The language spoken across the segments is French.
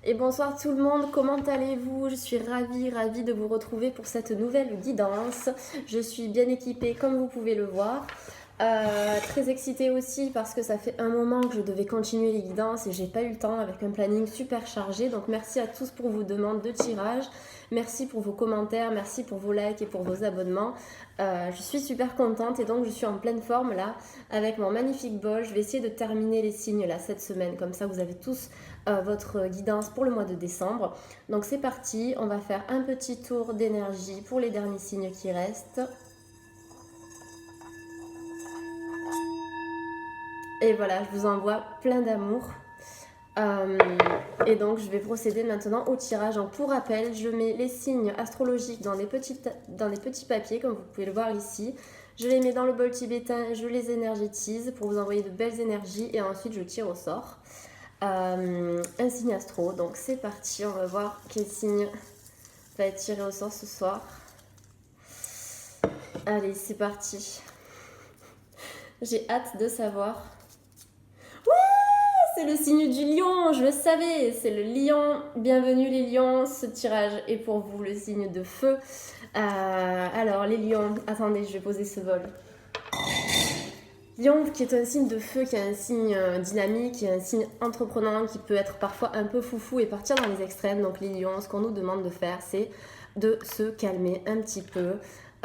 Et bonsoir tout le monde, comment allez-vous? Je suis ravie de vous retrouver pour cette nouvelle guidance. Je suis bien équipée comme vous pouvez le voir. Très excitée aussi parce que ça fait un moment que je devais continuer les guidances et j'ai pas eu le temps avec un planning super chargé. Donc merci à tous pour vos demandes de tirage. Merci pour vos commentaires, merci pour vos likes et pour vos abonnements. Je suis super contente et donc je suis en pleine forme là avec mon magnifique bol. Je vais essayer de terminer les signes là cette semaine. Comme ça vous avez tous votre guidance pour le mois de décembre. Donc c'est parti, on va faire un petit tour d'énergie pour les derniers signes qui restent. Et voilà, je vous envoie plein d'amour. Et donc je vais procéder maintenant au tirage. Donc, pour rappel, je mets les signes astrologiques dans des petits papiers comme vous pouvez le voir ici. Je les mets dans le bol tibétain, je les énergétise pour vous envoyer de belles énergies et ensuite je tire au sort un signe astro. Donc c'est parti, on va voir quel signe va être tiré au sort ce soir. Allez, c'est parti. J'ai hâte de savoir. C'est le signe du lion, je le savais, c'est le lion. Bienvenue les lions, ce tirage est pour vous, le signe de feu. Alors les lions, attendez, je vais poser ce bol. Lion qui est un signe de feu, qui est un signe dynamique, qui est un signe entreprenant, qui peut être parfois un peu foufou et partir dans les extrêmes. Donc les lions, ce qu'on nous demande de faire, c'est de se calmer un petit peu.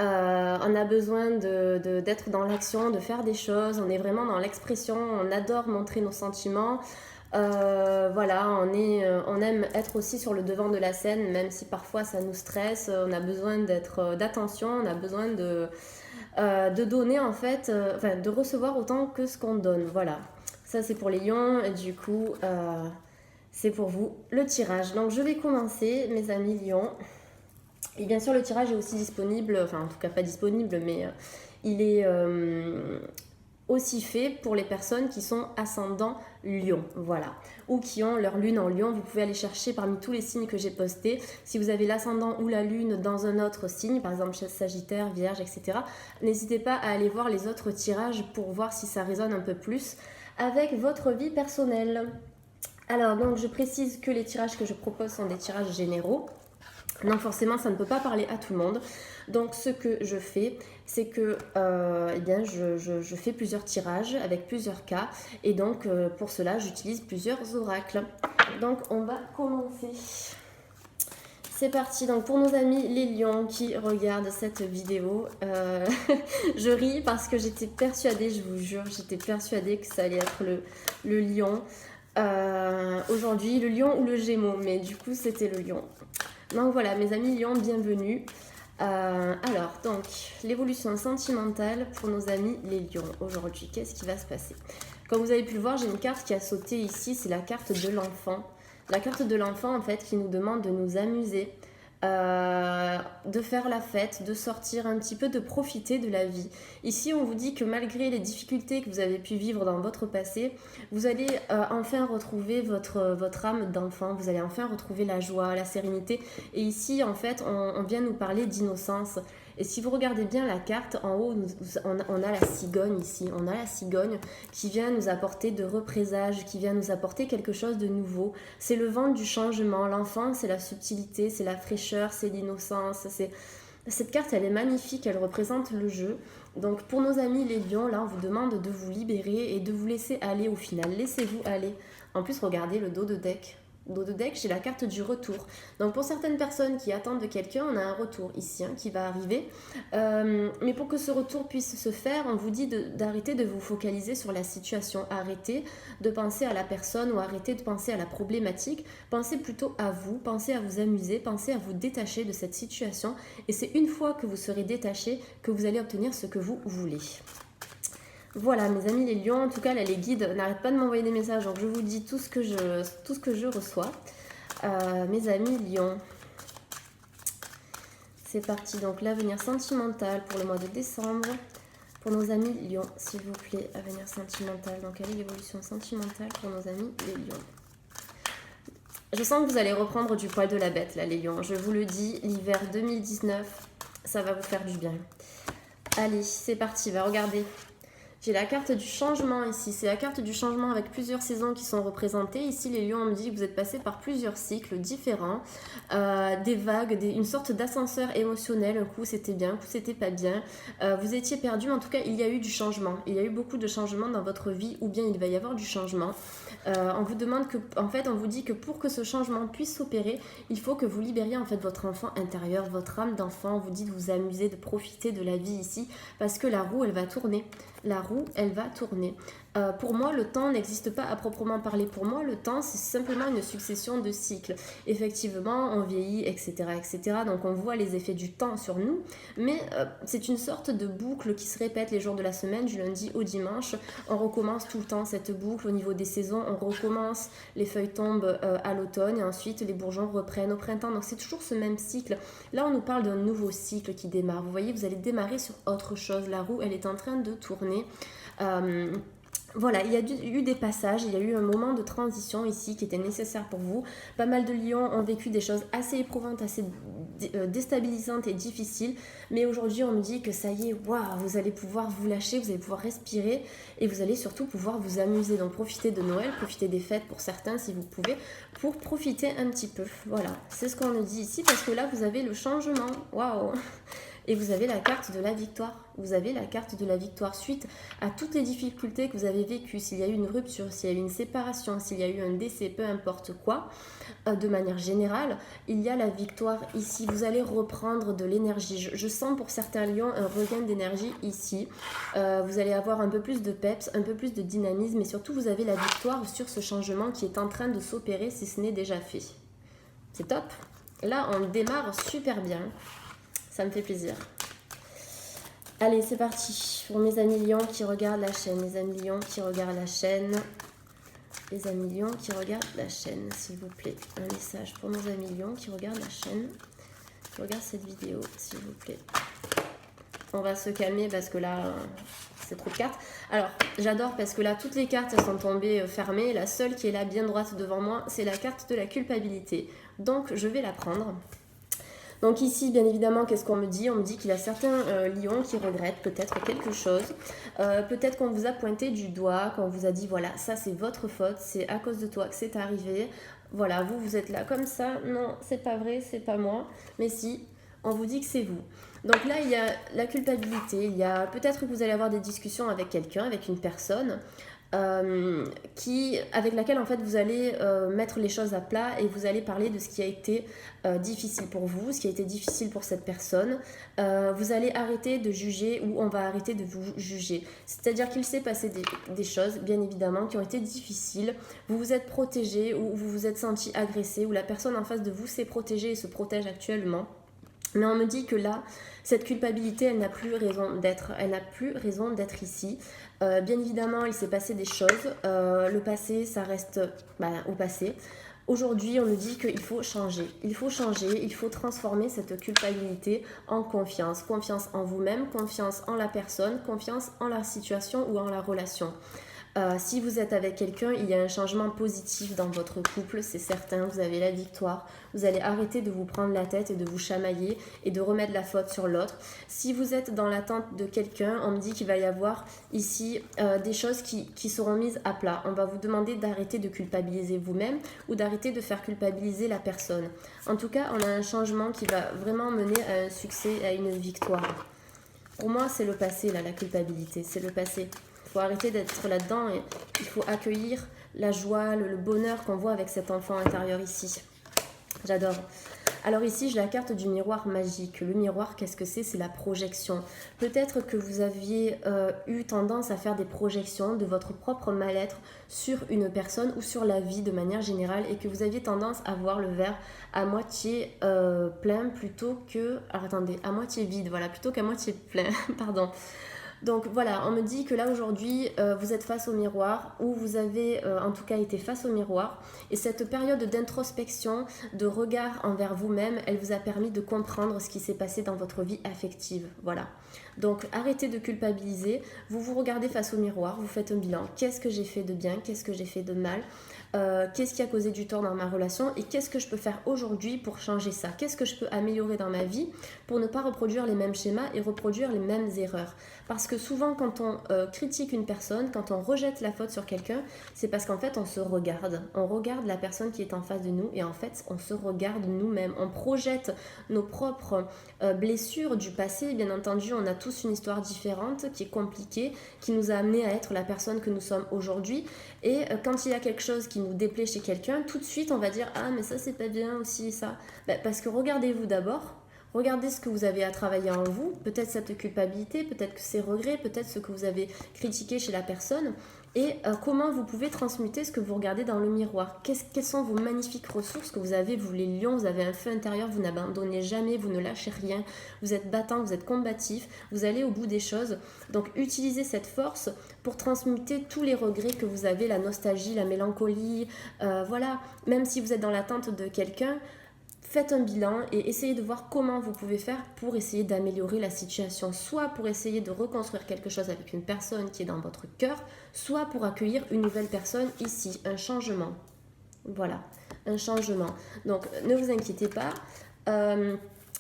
On a besoin d'être dans l'action, de faire des choses, on est vraiment dans l'expression, on adore montrer nos sentiments. Voilà, on aime être aussi sur le devant de la scène, même si parfois ça nous stresse, on a besoin d'attention, on a besoin de donner en fait, de recevoir autant que ce qu'on donne. Voilà, ça c'est pour les lions, et du coup c'est pour vous le tirage. Donc je vais commencer, mes amis lions. Et bien sûr, le tirage est aussi disponible, enfin en tout cas pas disponible, mais il est aussi fait pour les personnes qui sont ascendant lion, voilà, ou qui ont leur lune en lion. Vous pouvez aller chercher parmi tous les signes que j'ai postés. Si vous avez l'ascendant ou la lune dans un autre signe, par exemple Sagittaire, Vierge, etc., n'hésitez pas à aller voir les autres tirages pour voir si ça résonne un peu plus avec votre vie personnelle. Alors donc je précise que les tirages que je propose sont des tirages généraux. Donc forcément, ça ne peut pas parler à tout le monde. Donc ce que je fais, c'est que je fais plusieurs tirages avec plusieurs cas. Et donc pour cela, j'utilise plusieurs oracles. Donc on va commencer. C'est parti. Donc pour nos amis les lions qui regardent cette vidéo, je ris parce que j'étais persuadée, je vous jure, j'étais persuadée que ça allait être le lion. Aujourd'hui, le lion ou le gémeau, mais du coup c'était le lion. Donc voilà, mes amis lions, bienvenue. Alors, donc, l'évolution sentimentale pour nos amis les lions aujourd'hui. Qu'est-ce qui va se passer? Comme vous avez pu le voir, j'ai une carte qui a sauté ici, c'est la carte de l'enfant. La carte de l'enfant, en fait, qui nous demande de nous amuser, de faire la fête, de sortir un petit peu, de profiter de la vie. Ici, on vous dit que malgré les difficultés que vous avez pu vivre dans votre passé, vous allez enfin retrouver votre âme d'enfant, vous allez enfin retrouver la joie, la sérénité. Et ici, en fait, on vient nous parler d'innocence. Et si vous regardez bien la carte, en haut, on a la cigogne ici. On a la cigogne qui vient nous apporter de représages, qui vient nous apporter quelque chose de nouveau. C'est le vent du changement. L'enfant, c'est la subtilité, c'est la fraîcheur, c'est l'innocence. Cette carte, elle est magnifique, elle représente le jeu. Donc pour nos amis les lions, là, on vous demande de vous libérer et de vous laisser aller au final. Laissez-vous aller. En plus, regardez le dos de deck. Dos de deck, j'ai la carte du retour. Donc pour certaines personnes qui attendent de quelqu'un, on a un retour ici qui va arriver. Mais pour que ce retour puisse se faire, on vous dit d'arrêter de vous focaliser sur la situation. Arrêtez de penser à la personne ou arrêtez de penser à la problématique. Pensez plutôt à vous, pensez à vous amuser, pensez à vous détacher de cette situation. Et c'est une fois que vous serez détaché que vous allez obtenir ce que vous voulez. Voilà mes amis les lions, en tout cas là les guides n'arrêtent pas de m'envoyer des messages, donc je vous dis tout ce que je reçois. Mes amis lions, c'est parti, donc l'avenir sentimental pour le mois de décembre. Pour nos amis lions, s'il vous plaît, avenir sentimental, donc quelle est l'évolution sentimentale pour nos amis les lions? Je sens que vous allez reprendre du poil de la bête là les lions, je vous le dis, l'hiver 2019, ça va vous faire du bien. Allez, c'est parti, va regarder. J'ai la carte du changement ici, c'est la carte du changement avec plusieurs saisons qui sont représentées. Ici, les lions, on me dit que vous êtes passé par plusieurs cycles différents, des vagues, une sorte d'ascenseur émotionnel. Un coup, c'était bien, un coup, c'était pas bien. Vous étiez perdu, mais en tout cas, il y a eu du changement. Il y a eu beaucoup de changements dans votre vie, ou bien il va y avoir du changement. On vous demande que, en fait, on vous dit que pour que ce changement puisse s'opérer, il faut que vous libériez en fait votre enfant intérieur, votre âme d'enfant. On vous dit de vous amuser, de profiter de la vie ici, parce que la roue, elle va tourner. La roue, elle va tourner. Pour moi, le temps n'existe pas à proprement parler. Pour moi, le temps, c'est simplement une succession de cycles. Effectivement, on vieillit, etc., etc. Donc, on voit les effets du temps sur nous. Mais c'est une sorte de boucle qui se répète les jours de la semaine, du lundi au dimanche. On recommence tout le temps cette boucle au niveau des saisons. On recommence, les feuilles tombent à l'automne et ensuite les bourgeons reprennent au printemps. Donc, c'est toujours ce même cycle. Là, on nous parle d'un nouveau cycle qui démarre. Vous voyez, vous allez démarrer sur autre chose. La roue, elle est en train de tourner. Voilà, il y a eu des passages, il y a eu un moment de transition ici qui était nécessaire pour vous. Pas mal de lions ont vécu des choses assez éprouvantes, assez déstabilisantes et difficiles. Mais aujourd'hui, on me dit que ça y est, waouh, vous allez pouvoir vous lâcher, vous allez pouvoir respirer et vous allez surtout pouvoir vous amuser. Donc profitez de Noël, profitez des fêtes pour certains si vous pouvez, pour profiter un petit peu. Voilà, c'est ce qu'on me dit ici parce que là, vous avez le changement. Waouh! Et vous avez la carte de la victoire. Vous avez la carte de la victoire suite à toutes les difficultés que vous avez vécues. S'il y a eu une rupture, s'il y a eu une séparation, s'il y a eu un décès, peu importe quoi, de manière générale, il y a la victoire ici. Vous allez reprendre de l'énergie. Je sens pour certains lions un regain d'énergie ici. Vous allez avoir un peu plus de peps, un peu plus de dynamisme et surtout vous avez la victoire sur ce changement qui est en train de s'opérer si ce n'est déjà fait. C'est top. Là, on démarre super bien. Ça me fait plaisir. Allez, c'est parti. Pour mes amis lions qui regardent la chaîne. Les amis lions qui regardent la chaîne. Les amis lions qui regardent la chaîne, s'il vous plaît. Un message pour nos amis lions qui regardent la chaîne. Qui regardent cette vidéo, s'il vous plaît. On va se calmer parce que là, c'est trop de cartes. Alors, j'adore parce que là, toutes les cartes, elles sont tombées fermées. La seule qui est là, bien droite devant moi, c'est la carte de la culpabilité. Donc, je vais la prendre. Donc ici, bien évidemment, qu'est-ce qu'on me dit? On me dit qu'il y a certains lions qui regrettent peut-être quelque chose. Peut-être qu'on vous a pointé du doigt, qu'on vous a dit, voilà, ça c'est votre faute, c'est à cause de toi que c'est arrivé. Voilà, vous êtes là comme ça. Non, c'est pas vrai, c'est pas moi. Mais si, on vous dit que c'est vous. Donc là, il y a la culpabilité. Il y a peut-être que vous allez avoir des discussions avec quelqu'un, avec une personne. Avec laquelle en fait vous allez mettre les choses à plat et vous allez parler de ce qui a été difficile pour vous, ce qui a été difficile pour cette personne. Vous allez arrêter de juger ou on va arrêter de vous juger. C'est-à-dire qu'il s'est passé des choses, bien évidemment, qui ont été difficiles. Vous vous êtes protégé ou vous vous êtes senti agressé ou la personne en face de vous s'est protégée et se protège actuellement. Mais on me dit que là, cette culpabilité, elle n'a plus raison d'être. Elle n'a plus raison d'être ici. Bien évidemment, il s'est passé des choses. Le passé, ça reste au passé. Aujourd'hui, on nous dit qu'il faut changer. Il faut changer, il faut transformer cette culpabilité en confiance. Confiance en vous-même, confiance en la personne, confiance en la situation ou en la relation. Si vous êtes avec quelqu'un, il y a un changement positif dans votre couple, c'est certain, vous avez la victoire. Vous allez arrêter de vous prendre la tête et de vous chamailler et de remettre la faute sur l'autre. Si vous êtes dans l'attente de quelqu'un, on me dit qu'il va y avoir ici des choses qui seront mises à plat. On va vous demander d'arrêter de culpabiliser vous-même ou d'arrêter de faire culpabiliser la personne. En tout cas, on a un changement qui va vraiment mener à un succès, à une victoire. Pour moi, c'est le passé, là, la culpabilité, c'est le passé. Il faut arrêter d'être là-dedans et il faut accueillir la joie, le bonheur qu'on voit avec cet enfant intérieur ici. J'adore. Alors ici, j'ai la carte du miroir magique. Le miroir, qu'est-ce que c'est? C'est la projection. Peut-être que vous aviez eu tendance à faire des projections de votre propre mal-être sur une personne ou sur la vie de manière générale et que vous aviez tendance à voir le verre à moitié plein plutôt que... Alors attendez, à moitié vide, voilà, plutôt qu'à moitié plein, pardon. Donc voilà, on me dit que là aujourd'hui, vous êtes face au miroir ou vous avez en tout cas été face au miroir et cette période d'introspection, de regard envers vous-même, elle vous a permis de comprendre ce qui s'est passé dans votre vie affective. Voilà. Donc arrêtez de culpabiliser, vous vous regardez face au miroir, vous faites un bilan. Qu'est-ce que j'ai fait de bien, qu'est-ce que j'ai fait de mal, qu'est-ce qui a causé du tort dans ma relation et qu'est-ce que je peux faire aujourd'hui pour changer ça? Qu'est-ce que je peux améliorer dans ma vie pour ne pas reproduire les mêmes schémas et reproduire les mêmes erreurs? Parce que souvent quand on critique une personne, quand on rejette la faute sur quelqu'un, c'est parce qu'en fait on se regarde. On regarde la personne qui est en face de nous et en fait on se regarde nous-mêmes. On projette nos propres blessures du passé. Bien entendu, on a tous une histoire différente qui est compliquée, qui nous a amené à être la personne que nous sommes aujourd'hui. Et quand il y a quelque chose qui nous déplaît chez quelqu'un, tout de suite on va dire ah mais ça c'est pas bien aussi ça. Parce que regardez-vous d'abord, regardez ce que vous avez à travailler en vous, peut-être cette culpabilité, peut-être que ces regrets, peut-être ce que vous avez critiqué chez la personne et comment vous pouvez transmuter ce que vous regardez dans le miroir. Quelles sont vos magnifiques ressources que vous avez, vous les lions, vous avez un feu intérieur, vous n'abandonnez jamais, vous ne lâchez rien, vous êtes battant, vous êtes combatif, vous allez au bout des choses. Donc utilisez cette force pour transmuter tous les regrets que vous avez, la nostalgie, la mélancolie, voilà, même si vous êtes dans l'attente de quelqu'un, faites un bilan et essayez de voir comment vous pouvez faire pour essayer d'améliorer la situation, soit pour essayer de reconstruire quelque chose avec une personne qui est dans votre cœur, soit pour accueillir une nouvelle personne ici, un changement. Voilà, un changement. Donc ne vous inquiétez pas.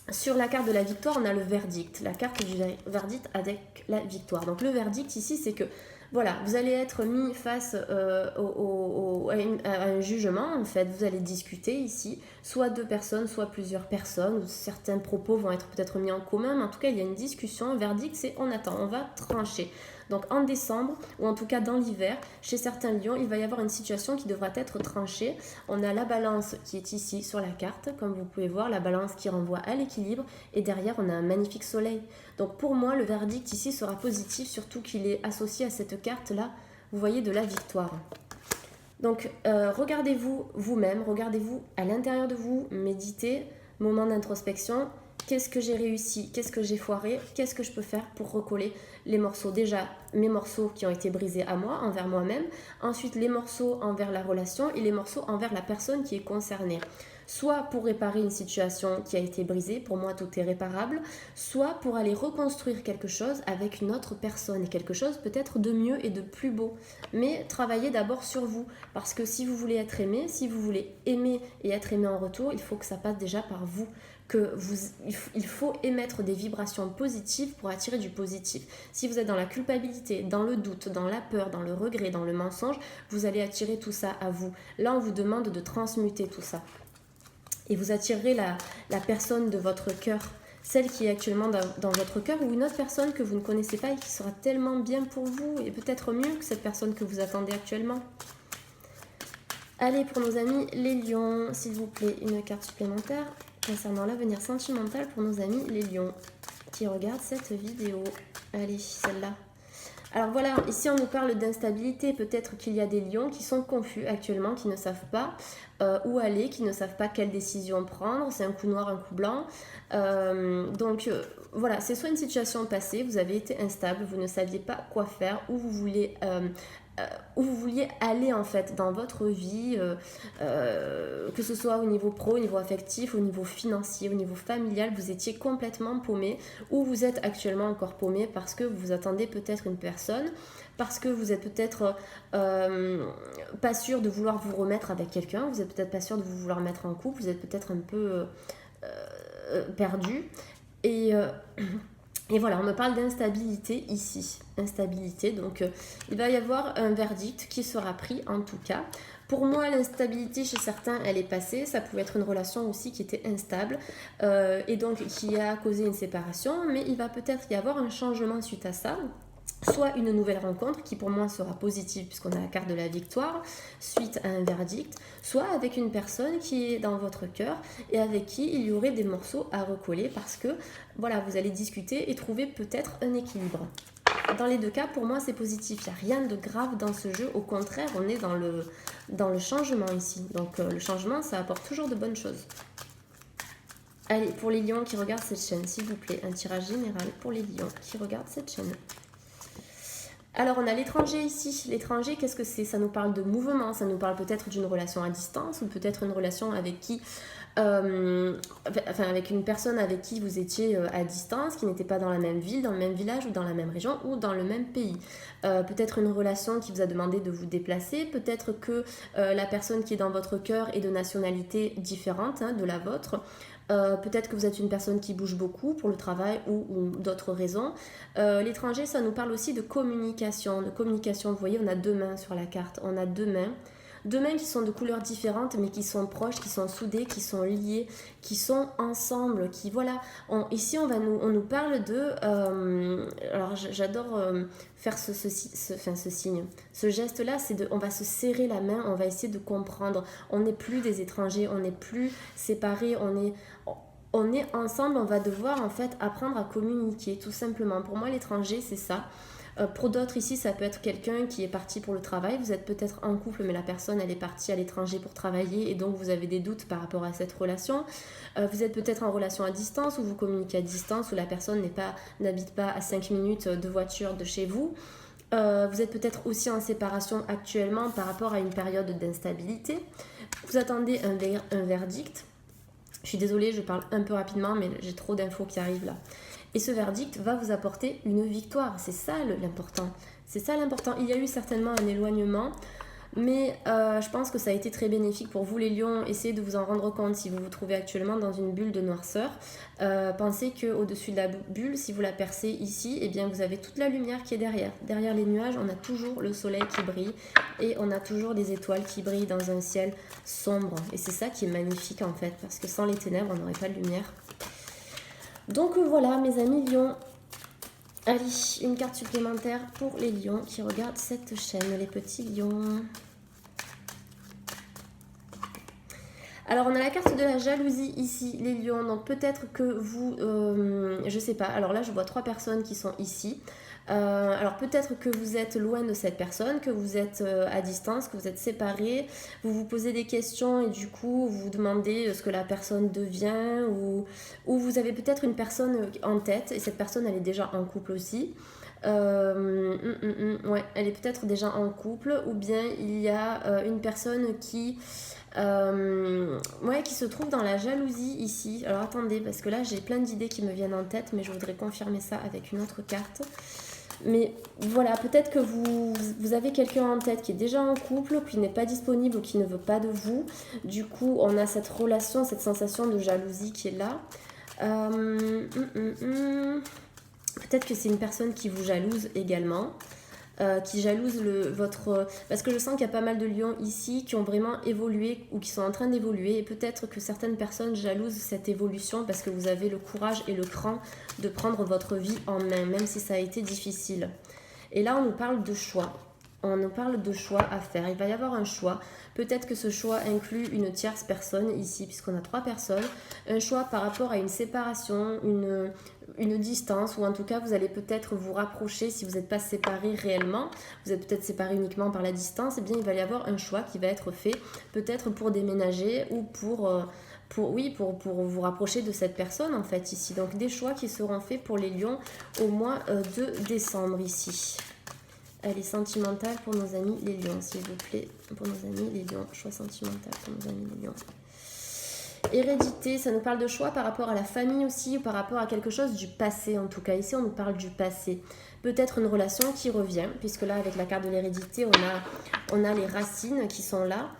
Sur la carte de la victoire, on a le verdict, la carte du verdict avec la victoire. Donc le verdict ici, c'est que voilà, vous allez être mis face à un jugement, en fait, vous allez discuter ici, soit deux personnes, soit plusieurs personnes, certains propos vont être peut-être mis en commun, mais en tout cas, il y a une discussion, un verdict, c'est on attend, on va trancher. Donc en décembre, ou en tout cas dans l'hiver, chez certains lions, il va y avoir une situation qui devra être tranchée. On a la balance qui est ici sur la carte, comme vous pouvez voir, la balance qui renvoie à l'équilibre, et derrière on a un magnifique soleil. Donc pour moi, le verdict ici sera positif, surtout qu'il est associé à cette carte-là, vous voyez, de la victoire. Donc regardez-vous vous-même, regardez-vous à l'intérieur de vous, méditez, moment d'introspection. Qu'est-ce que j'ai réussi? Qu'est-ce que j'ai foiré? Qu'est-ce que je peux faire pour recoller les morceaux? Déjà, mes morceaux qui ont été brisés à moi, envers moi-même. Ensuite, les morceaux envers la relation et les morceaux envers la personne qui est concernée. Soit pour réparer une situation qui a été brisée, pour moi tout est réparable, soit pour aller reconstruire quelque chose avec une autre personne et quelque chose peut-être de mieux et de plus beau. Mais travaillez d'abord sur vous, parce que si vous voulez être aimé, si vous voulez aimer et être aimé en retour, il faut que ça passe déjà par vous. Il faut émettre des vibrations positives pour attirer du positif. Si vous êtes dans la culpabilité, dans le doute, dans la peur, dans le regret, dans le mensonge, vous allez attirer tout ça à vous. Là, on vous demande de transmuter tout ça. Et vous attirerez la personne de votre cœur, celle qui est actuellement dans votre cœur, ou une autre personne que vous ne connaissez pas et qui sera tellement bien pour vous, et peut-être mieux que cette personne que vous attendez actuellement. Allez, pour nos amis les lions, s'il vous plaît, une carte supplémentaire concernant l'avenir sentimental pour nos amis les lions qui regardent cette vidéo. Allez, celle-là. Alors voilà, ici on nous parle d'instabilité, peut-être qu'il y a des lions qui sont confus actuellement, qui ne savent pas où aller, qui ne savent pas quelle décision prendre, c'est un coup noir, un coup blanc. Voilà, c'est soit une situation passée, vous avez été instable, vous ne saviez pas quoi faire, où vous vouliez aller en fait dans votre vie, que ce soit au niveau pro, au niveau affectif, au niveau financier, au niveau familial, vous étiez complètement paumé, ou vous êtes actuellement encore paumé parce que vous attendez peut-être une personne, parce que vous êtes peut-être pas sûr de vouloir vous remettre avec quelqu'un, vous êtes peut-être pas sûr de vous vouloir mettre en couple, vous êtes peut-être un peu perdu, et voilà, on me parle d'instabilité ici. Instabilité, donc il va y avoir un verdict qui sera pris en tout cas. Pour moi, l'instabilité chez certains, elle est passée. Ça pouvait être une relation aussi qui était instable et donc qui a causé une séparation. Mais il va peut-être y avoir un changement suite à ça. Soit une nouvelle rencontre qui pour moi sera positive puisqu'on a la carte de la victoire suite à un verdict, soit avec une personne qui est dans votre cœur et avec qui il y aurait des morceaux à recoller parce que voilà, vous allez discuter et trouver peut-être un équilibre. Dans les deux cas, pour moi, c'est positif. Il n'y a rien de grave dans ce jeu. Au contraire, on est dans le changement ici. Donc le changement, ça apporte toujours de bonnes choses. Allez, pour les lions qui regardent cette chaîne, s'il vous plaît, un tirage général pour les lions qui regardent cette chaîne. Alors on a l'étranger ici. L'étranger, qu'est-ce que c'est? Ça nous parle de mouvement, ça nous parle peut-être d'une relation à distance ou peut-être une relation avec qui, enfin avec une personne avec qui vous étiez à distance, qui n'était pas dans la même ville, dans le même village ou dans la même région ou dans le même pays. Peut-être une relation qui vous a demandé de vous déplacer, peut-être que la personne qui est dans votre cœur est de nationalité différente de la vôtre. Peut-être que vous êtes une personne qui bouge beaucoup pour le travail ou d'autres raisons. L'étranger, ça nous parle aussi de communication. De communication, vous voyez, on a deux mains sur la carte. On a deux mains. Deux mains qui sont de couleurs différentes, mais qui sont proches, qui sont soudées, qui sont liées, qui sont ensemble, qui, voilà. Ici, on nous parle de... alors, j'adore faire ce signe. Ce geste-là, c'est on va se serrer la main, on va essayer de comprendre. On n'est plus des étrangers, on n'est plus séparés, on est ensemble, on va devoir en fait apprendre à communiquer, tout simplement. Pour moi, l'étranger, c'est ça. Pour d'autres ici, ça peut être quelqu'un qui est parti pour le travail. Vous êtes peut-être en couple, mais la personne, elle est partie à l'étranger pour travailler et donc vous avez des doutes par rapport à cette relation. Vous êtes peut-être en relation à distance ou vous communiquez à distance où la personne n'habite pas à 5 minutes de voiture de chez vous. Vous êtes peut-être aussi en séparation actuellement par rapport à une période d'instabilité. Vous attendez un verdict. Je suis désolée, je parle un peu rapidement, mais j'ai trop d'infos qui arrivent là. Et ce verdict va vous apporter une victoire. C'est ça l'important. C'est ça l'important. Il y a eu certainement un éloignement, mais je pense que ça a été très bénéfique pour vous les lions. Essayez de vous en rendre compte si vous vous trouvez actuellement dans une bulle de noirceur. Pensez qu'au-dessus de la bulle, si vous la percez ici, eh bien vous avez toute la lumière qui est derrière. Derrière les nuages, on a toujours le soleil qui brille et on a toujours des étoiles qui brillent dans un ciel sombre. Et c'est ça qui est magnifique en fait, parce que sans les ténèbres, on n'aurait pas de lumière. Donc voilà mes amis lions. Allez, une carte supplémentaire pour les lions qui regardent cette chaîne, les petits lions. Alors on a la carte de la jalousie ici, les lions. Donc peut-être que vous, je sais pas. Alors là je vois 3 personnes qui sont ici. Alors peut-être que vous êtes loin de cette personne, que vous êtes à distance, que vous êtes séparés, vous vous posez des questions et du coup vous vous demandez ce que la personne devient ou vous avez peut-être une personne en tête et cette personne elle est déjà en couple aussi. Ouais, elle est peut-être déjà en couple ou bien il y a une personne qui qui se trouve dans la jalousie ici. Alors attendez, parce que là j'ai plein d'idées qui me viennent en tête, mais je voudrais confirmer ça avec une autre carte. Mais voilà, peut-être que vous avez quelqu'un en tête qui est déjà en couple, qui n'est pas disponible ou qui ne veut pas de vous. Du coup, on a cette relation, cette sensation de jalousie qui est là. Peut-être que c'est une personne qui vous jalouse également. Qui jalouse votre... Parce que je sens qu'il y a pas mal de lions ici qui ont vraiment évolué ou qui sont en train d'évoluer. Et peut-être que certaines personnes jalousent cette évolution parce que vous avez le courage et le cran de prendre votre vie en main, même si ça a été difficile. Et là, on nous parle de choix. On nous parle de choix à faire. Il va y avoir un choix. Peut-être que ce choix inclut une tierce personne ici, puisqu'on a 3 personnes. Un choix par rapport à une séparation, une distance, ou en tout cas, vous allez peut-être vous rapprocher si vous n'êtes pas séparés réellement. Vous êtes peut-être séparés uniquement par la distance. Eh bien, il va y avoir un choix qui va être fait, peut-être pour déménager ou pour vous rapprocher de cette personne en fait ici. Donc des choix qui seront faits pour les lions au mois de décembre ici. Elle est sentimentale pour nos amis les lions, s'il vous plaît. Pour nos amis les lions, choix sentimental pour nos amis les lions. Hérédité, ça nous parle de choix par rapport à la famille aussi, ou par rapport à quelque chose du passé en tout cas. Ici, on nous parle du passé. Peut-être une relation qui revient, puisque là, avec la carte de l'hérédité, on a les racines qui sont là.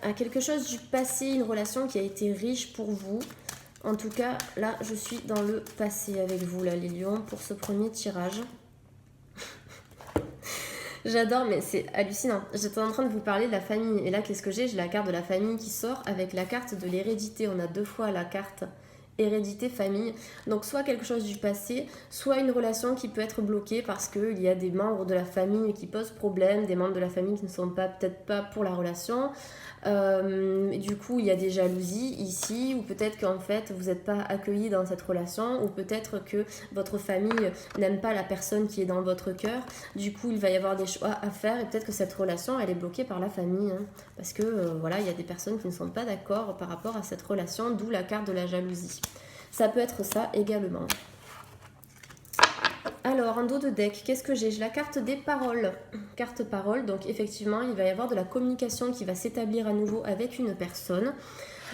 À quelque chose du passé, une relation qui a été riche pour vous. En tout cas, là, je suis dans le passé avec vous, là, les lions, pour ce premier tirage. J'adore, mais c'est hallucinant. J'étais en train de vous parler de la famille. Et là, qu'est-ce que j'ai? J'ai la carte de la famille qui sort avec la carte de l'hérédité. On a 2 fois la carte hérédité, famille. Donc, soit quelque chose du passé, soit une relation qui peut être bloquée parce qu'il y a des membres de la famille qui posent problème, des membres de la famille qui ne sont peut-être pas pour la relation. Du coup, il y a des jalousies ici, ou peut-être qu'en fait, vous n'êtes pas accueillis dans cette relation, ou peut-être que votre famille n'aime pas la personne qui est dans votre cœur. Du coup, il va y avoir des choix à faire, et peut-être que cette relation, elle est bloquée par la famille. Parce que, il y a des personnes qui ne sont pas d'accord par rapport à cette relation, d'où la carte de la jalousie. Ça peut être ça également. Alors, en dos de deck, qu'est-ce que j'ai? J'ai la carte des paroles. Carte parole, donc effectivement, il va y avoir de la communication qui va s'établir à nouveau avec une personne.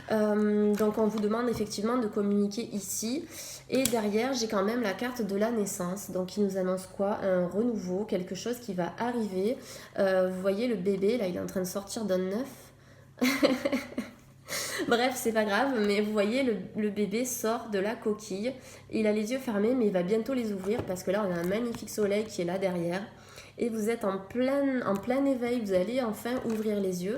Donc on vous demande effectivement de communiquer ici. Et derrière, j'ai quand même la carte de la naissance. Donc il nous annonce quoi? Un renouveau, quelque chose qui va arriver. Vous voyez le bébé, là, il est en train de sortir d'un œuf. Bref, c'est pas grave, mais vous voyez, le bébé sort de la coquille. Il a les yeux fermés, mais il va bientôt les ouvrir parce que là, on a un magnifique soleil qui est là derrière. Et vous êtes en plein éveil, vous allez enfin ouvrir les yeux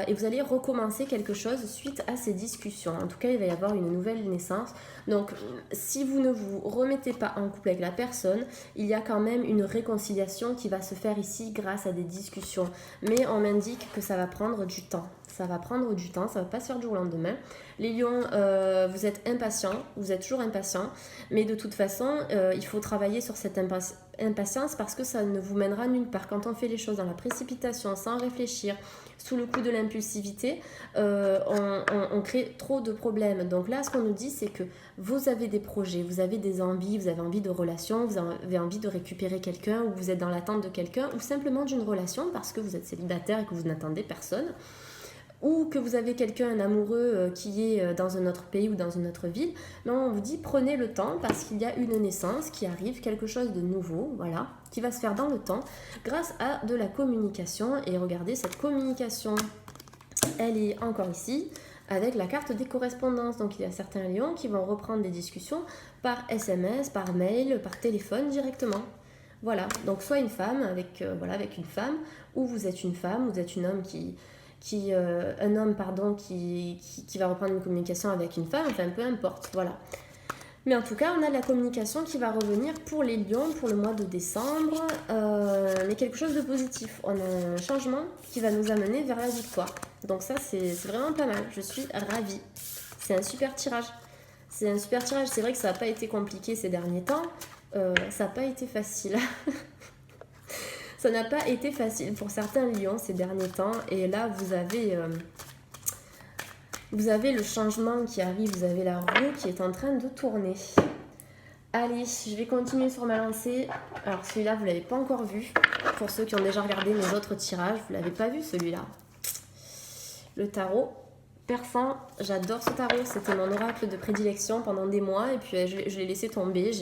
et vous allez recommencer quelque chose suite à ces discussions. En tout cas, il va y avoir une nouvelle naissance. Donc, si vous ne vous remettez pas en couple avec la personne, il y a quand même une réconciliation qui va se faire ici grâce à des discussions. Mais on m'indique que ça va prendre du temps. Ça va prendre du temps, ça va pas se faire du jour au lendemain. Les lions, vous êtes impatients, vous êtes toujours impatients, mais de toute façon, il faut travailler sur cette impatience parce que ça ne vous mènera nulle part. Quand on fait les choses dans la précipitation, sans réfléchir, sous le coup de l'impulsivité, on crée trop de problèmes. Donc là, ce qu'on nous dit, c'est que vous avez des projets, vous avez des envies, vous avez envie de relations, vous avez envie de récupérer quelqu'un, ou vous êtes dans l'attente de quelqu'un, ou simplement d'une relation parce que vous êtes célibataire et que vous n'attendez personne. Ou que vous avez quelqu'un, un amoureux qui est dans un autre pays ou dans une autre ville, mais on vous dit prenez le temps parce qu'il y a une naissance qui arrive, quelque chose de nouveau, voilà, qui va se faire dans le temps grâce à de la communication. Et regardez, cette communication, elle est encore ici avec la carte des correspondances. Donc il y a certains lions qui vont reprendre des discussions par SMS, par mail, par téléphone directement. Voilà, donc soit une femme avec une femme, ou vous êtes une femme, vous êtes un homme qui va reprendre une communication avec une femme, enfin peu importe, voilà. Mais en tout cas, on a la communication qui va revenir pour les lions pour le mois de décembre, mais quelque chose de positif. On a un changement qui va nous amener vers la victoire. Donc ça, c'est vraiment pas mal. Je suis ravie. C'est un super tirage. C'est un super tirage. C'est vrai que ça n'a pas été compliqué ces derniers temps. Ça n'a pas été facile. Ça n'a pas été facile pour certains lions ces derniers temps. Et là, vous avez le changement qui arrive. Vous avez la roue qui est en train de tourner. Allez, je vais continuer sur ma lancée. Alors celui-là, vous ne l'avez pas encore vu. Pour ceux qui ont déjà regardé mes autres tirages, vous ne l'avez pas vu celui-là. Le tarot persan, j'adore ce tarot. C'était mon oracle de prédilection pendant des mois. Et puis je l'ai laissé tomber.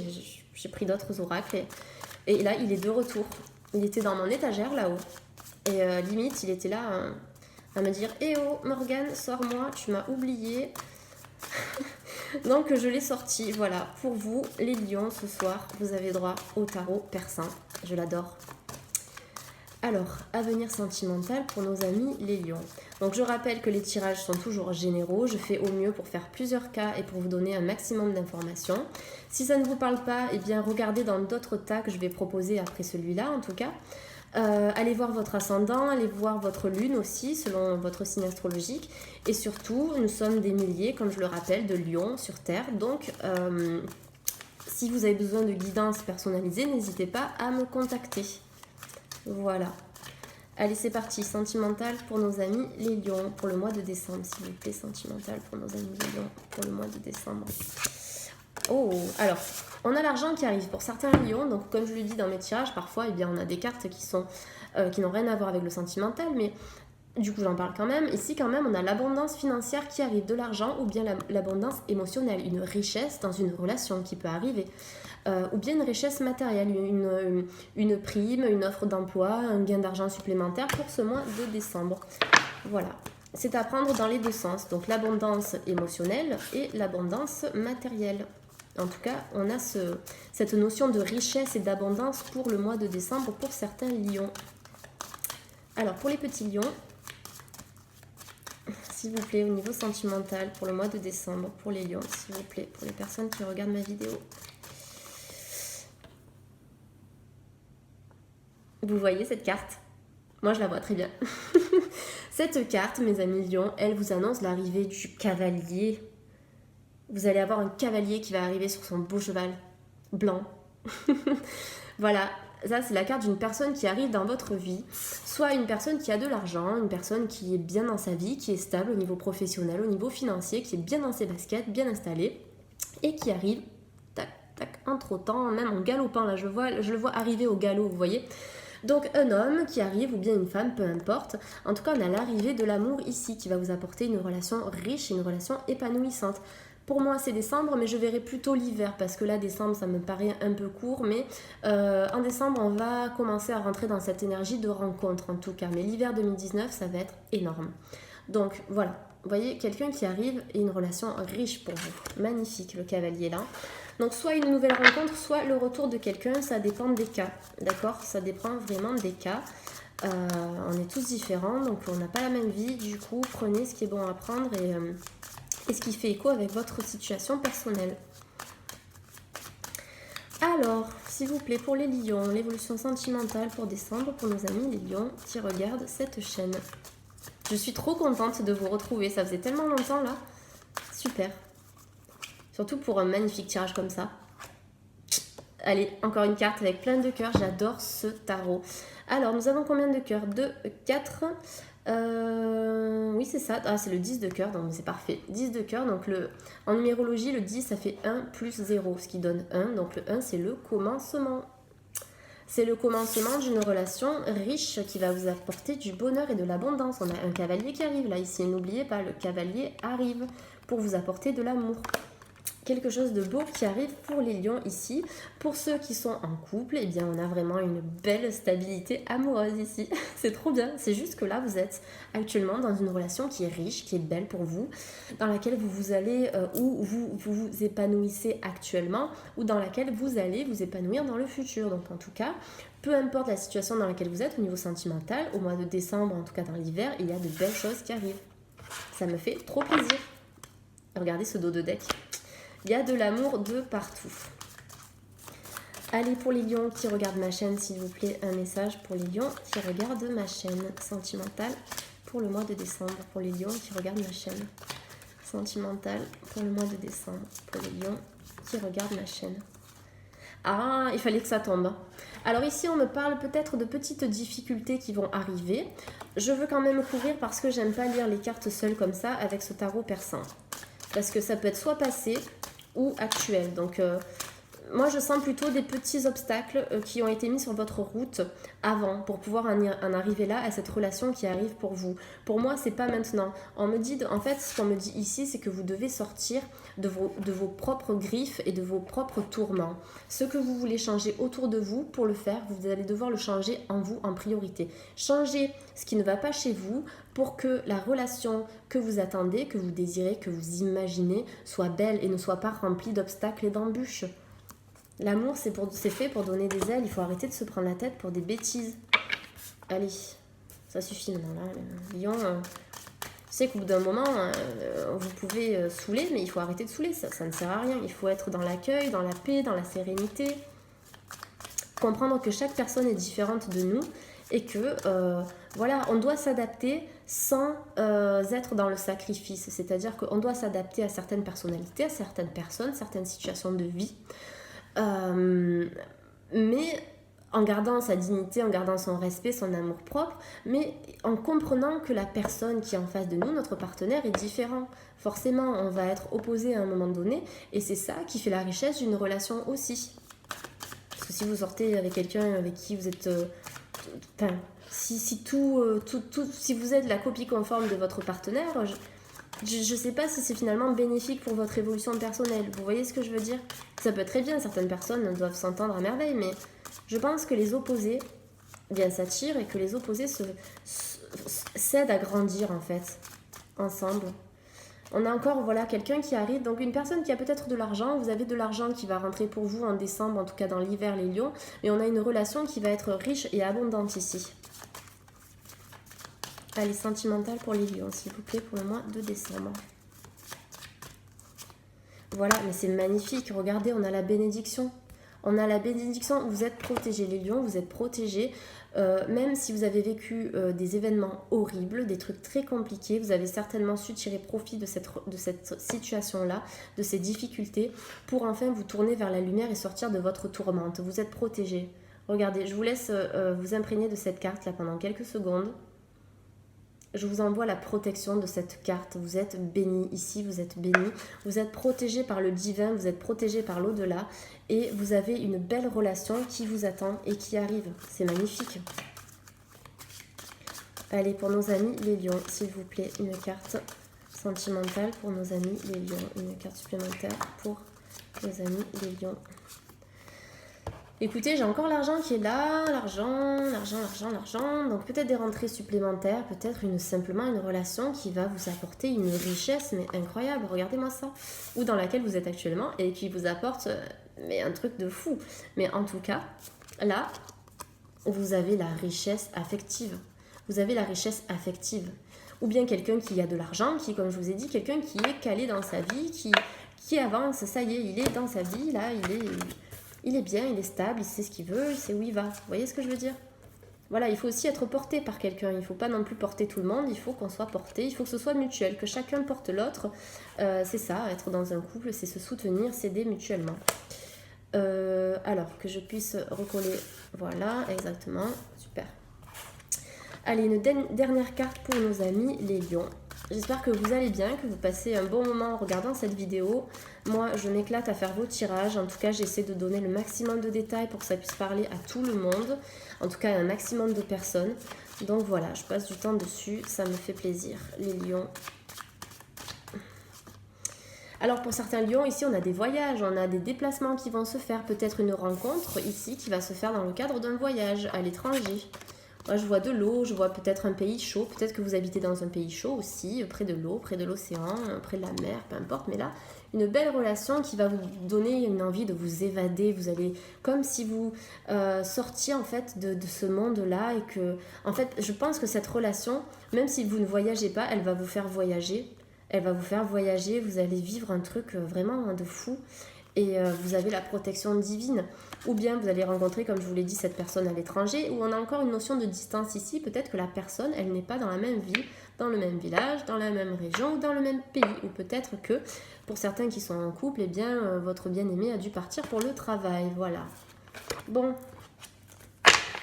J'ai pris d'autres oracles. Et là, il est de retour. Il était dans mon étagère là-haut. Et limite, il était là à me dire « Eh oh, Morgane, sors-moi, tu m'as oublié. » Donc, je l'ai sorti. Voilà, pour vous, les lions, ce soir, vous avez droit au tarot persan. Je l'adore. Alors, avenir sentimental pour nos amis les lions. Donc, je rappelle que les tirages sont toujours généraux. Je fais au mieux pour faire plusieurs cas et pour vous donner un maximum d'informations. Si ça ne vous parle pas, eh bien, regardez dans d'autres tas que je vais proposer après celui-là, en tout cas. Allez voir votre ascendant, allez voir votre lune aussi, selon votre signe astrologique. Et surtout, nous sommes des milliers, comme je le rappelle, de lions sur Terre. Donc, si vous avez besoin de guidance personnalisée, n'hésitez pas à me contacter. Voilà. Allez, c'est parti. Sentimental pour nos amis les lions pour le mois de décembre, s'il vous plaît. Sentimental pour nos amis les lions pour le mois de décembre. Oh, alors, on a l'argent qui arrive pour certains lions. Donc, comme je le dis dans mes tirages, parfois, eh bien, on a des cartes qui n'ont rien à voir avec le sentimental, mais du coup, j'en parle quand même. Ici, quand même, on a l'abondance financière qui arrive, de l'argent ou bien l'abondance émotionnelle, une richesse dans une relation qui peut arriver. Ou bien une richesse matérielle, une prime, une offre d'emploi, un gain d'argent supplémentaire pour ce mois de décembre. Voilà. C'est à prendre dans les deux sens, donc l'abondance émotionnelle et l'abondance matérielle. En tout cas, on a cette notion de richesse et d'abondance pour le mois de décembre pour certains lions. Alors, pour les petits lions, s'il vous plaît, au niveau sentimental, pour le mois de décembre, pour les lions, s'il vous plaît, pour les personnes qui regardent ma vidéo. Vous voyez cette carte? Moi, je la vois très bien. Cette carte, mes amis lions, elle vous annonce l'arrivée du cavalier. Vous allez avoir un cavalier qui va arriver sur son beau cheval blanc. Voilà, ça c'est la carte d'une personne qui arrive dans votre vie. Soit une personne qui a de l'argent, une personne qui est bien dans sa vie, qui est stable au niveau professionnel, au niveau financier, qui est bien dans ses baskets, bien installée, et qui arrive, tac, tac, en trottant, même en galopant. Là, je le vois arriver au galop, vous voyez. Donc un homme qui arrive ou bien une femme, peu importe. En tout cas, on a l'arrivée de l'amour ici qui va vous apporter une relation riche, une relation épanouissante. Pour moi, c'est décembre, mais je verrai plutôt l'hiver parce que là, décembre, ça me paraît un peu court. Mais en décembre, on va commencer à rentrer dans cette énergie de rencontre en tout cas. Mais l'hiver 2019, ça va être énorme. Donc voilà, vous voyez, quelqu'un qui arrive et une relation riche pour vous. Magnifique, le cavalier là. Donc soit une nouvelle rencontre, soit le retour de quelqu'un, ça dépend des cas, d'accord? Ça dépend vraiment des cas. On est tous différents, donc on n'a pas la même vie. Du coup, prenez ce qui est bon à prendre et ce qui fait écho avec votre situation personnelle. Alors, s'il vous plaît, pour les lions, l'évolution sentimentale pour décembre, pour nos amis les lions qui regardent cette chaîne. Je suis trop contente de vous retrouver, ça faisait tellement longtemps là. Super. Surtout pour un magnifique tirage comme ça. Allez, encore une carte avec plein de cœurs. J'adore ce tarot. Alors, nous avons combien de cœurs? 2, 4. Oui, c'est ça. Ah, c'est le 10 de cœur, donc c'est parfait. 10 de cœur. Donc, en numérologie, le 10, ça fait 1 plus 0, ce qui donne 1. Donc, le 1, c'est le commencement. C'est le commencement d'une relation riche qui va vous apporter du bonheur et de l'abondance. On a un cavalier qui arrive là, ici. N'oubliez pas, le cavalier arrive pour vous apporter de l'amour. Quelque chose de beau qui arrive pour les lions ici. Pour ceux qui sont en couple, eh bien on a vraiment une belle stabilité amoureuse ici. C'est trop bien. C'est juste que là, vous êtes actuellement dans une relation qui est riche, qui est belle pour vous, dans laquelle vous allez, où vous épanouissez actuellement, ou dans laquelle vous allez vous épanouir dans le futur. Donc en tout cas, peu importe la situation dans laquelle vous êtes au niveau sentimental, au mois de décembre, en tout cas dans l'hiver, il y a de belles choses qui arrivent. Ça me fait trop plaisir. Regardez ce dos de deck. Il y a de l'amour de partout. Allez, pour les lions qui regardent ma chaîne, s'il vous plaît, un message pour les lions qui regardent ma chaîne sentimentale pour le mois de décembre. Pour les lions qui regardent ma chaîne sentimentale pour le mois de décembre. Pour les lions qui regardent ma chaîne. Ah, il fallait que ça tombe. Alors ici, on me parle peut-être de petites difficultés qui vont arriver. Je veux quand même couvrir parce que j'aime pas lire les cartes seules comme ça avec ce tarot persan. Parce que ça peut être soit passé ou actuel. Donc, moi, je sens plutôt des petits obstacles qui ont été mis sur votre route avant pour pouvoir en arriver là à cette relation qui arrive pour vous. Pour moi, c'est pas maintenant. On me dit, en fait, ce qu'on me dit ici, c'est que vous devez sortir de vos propres griffes et de vos propres tourments. Ce que vous voulez changer autour de vous, pour le faire, vous allez devoir le changer en vous en priorité. Changer ce qui ne va pas chez vous pour que la relation que vous attendez, que vous désirez, que vous imaginez soit belle et ne soit pas remplie d'obstacles et d'embûches. L'amour, c'est fait pour donner des ailes. Il faut arrêter de se prendre la tête pour des bêtises. Allez, ça suffit maintenant. Là, Lion, je sais qu'au bout d'un moment, vous pouvez saouler, mais il faut arrêter de saouler. Ça ne sert à rien. Il faut être dans l'accueil, dans la paix, dans la sérénité. Comprendre que chaque personne est différente de nous et que, voilà, on doit s'adapter sans être dans le sacrifice. C'est-à-dire qu'on doit s'adapter à certaines personnalités, à certaines personnes, certaines situations de vie. Mais en gardant sa dignité, en gardant son respect, son amour propre, mais en comprenant que la personne qui est en face de nous, notre partenaire, est différent. Forcément, on va être opposé à un moment donné, et c'est ça qui fait la richesse d'une relation aussi. Parce que si vous sortez avec quelqu'un avec qui vous êtes... si vous êtes la copie conforme de votre partenaire... Je ne sais pas si c'est finalement bénéfique pour votre évolution personnelle. Vous voyez ce que je veux dire? Ça peut être très bien, certaines personnes doivent s'entendre à merveille, mais je pense que les opposés bien s'attirent et que les opposés s'aident à grandir en fait, ensemble. On a encore voilà, quelqu'un qui arrive, donc une personne qui a peut-être de l'argent, vous avez de l'argent qui va rentrer pour vous en décembre, en tout cas dans l'hiver les lions, mais on a une relation qui va être riche et abondante ici. Allez, sentimentale pour les lions, s'il vous plaît, pour le mois de décembre. Voilà, mais c'est magnifique. Regardez, on a la bénédiction. On a la bénédiction, vous êtes protégés. Les lions, vous êtes protégés. Même si vous avez vécu des événements horribles, des trucs très compliqués, vous avez certainement su tirer profit de cette situation-là, de ces difficultés, pour enfin vous tourner vers la lumière et sortir de votre tourmente. Vous êtes protégés. Regardez, je vous laisse vous imprégner de cette carte-là pendant quelques secondes. je vous envoie la protection de cette carte. Vous êtes bénis ici, vous êtes bénis. Vous êtes protégés par le divin, vous êtes protégés par l'au-delà. Et vous avez une belle relation qui vous attend et qui arrive. C'est magnifique. Allez, pour nos amis les lions, s'il vous plaît, une carte sentimentale pour nos amis les lions. Une carte supplémentaire pour nos amis les lions. Écoutez, j'ai encore l'argent qui est là, l'argent. Donc peut-être des rentrées supplémentaires, peut-être simplement une relation qui va vous apporter une richesse, mais incroyable, regardez-moi ça. Ou dans laquelle vous êtes actuellement et qui vous apporte mais un truc de fou. Mais en tout cas, là, vous avez la richesse affective. Vous avez la richesse affective. Ou bien quelqu'un qui a de l'argent, qui, comme je vous ai dit, quelqu'un qui est calé dans sa vie, qui avance, ça y est, il est dans sa vie, là, il est bien, il est stable, il sait ce qu'il veut, il sait où il va. Vous voyez ce que je veux dire? Voilà, il faut aussi être porté par quelqu'un. Il ne faut pas non plus porter tout le monde, il faut qu'on soit porté, il faut que ce soit mutuel, que chacun porte l'autre. C'est ça, être dans un couple, c'est se soutenir, s'aider mutuellement. Alors, que je puisse recoller, voilà, exactement, super. Allez, une dernière carte pour nos amis les lions. J'espère que vous allez bien, que vous passez un bon moment en regardant cette vidéo. Moi, je m'éclate à faire vos tirages. En tout cas, j'essaie de donner le maximum de détails pour que ça puisse parler à tout le monde. En tout cas, à un maximum de personnes. Donc voilà, je passe du temps dessus. Ça me fait plaisir. Les lions. Alors pour certains lions, ici, on a des voyages. On a des déplacements qui vont se faire. Peut-être une rencontre ici qui va se faire dans le cadre d'un voyage à l'étranger. Moi, je vois de l'eau, je vois peut-être un pays chaud. Peut-être que vous habitez dans un pays chaud aussi, près de l'eau, près de l'océan, près de la mer, peu importe. Mais là, une belle relation qui va vous donner une envie de vous évader. Vous allez, comme si vous sortiez en fait de ce monde-là et que, en fait, je pense que cette relation, même si vous ne voyagez pas, elle va vous faire voyager. Elle va vous faire voyager. Vous allez vivre un truc vraiment de fou. Et vous avez la protection divine. Ou bien vous allez rencontrer, comme je vous l'ai dit, cette personne à l'étranger, où on a encore une notion de distance ici. Peut-être que la personne, elle n'est pas dans la même ville, dans le même village, dans la même région ou dans le même pays. Ou peut-être que, pour certains qui sont en couple, eh bien, votre bien-aimé a dû partir pour le travail. Voilà. Bon,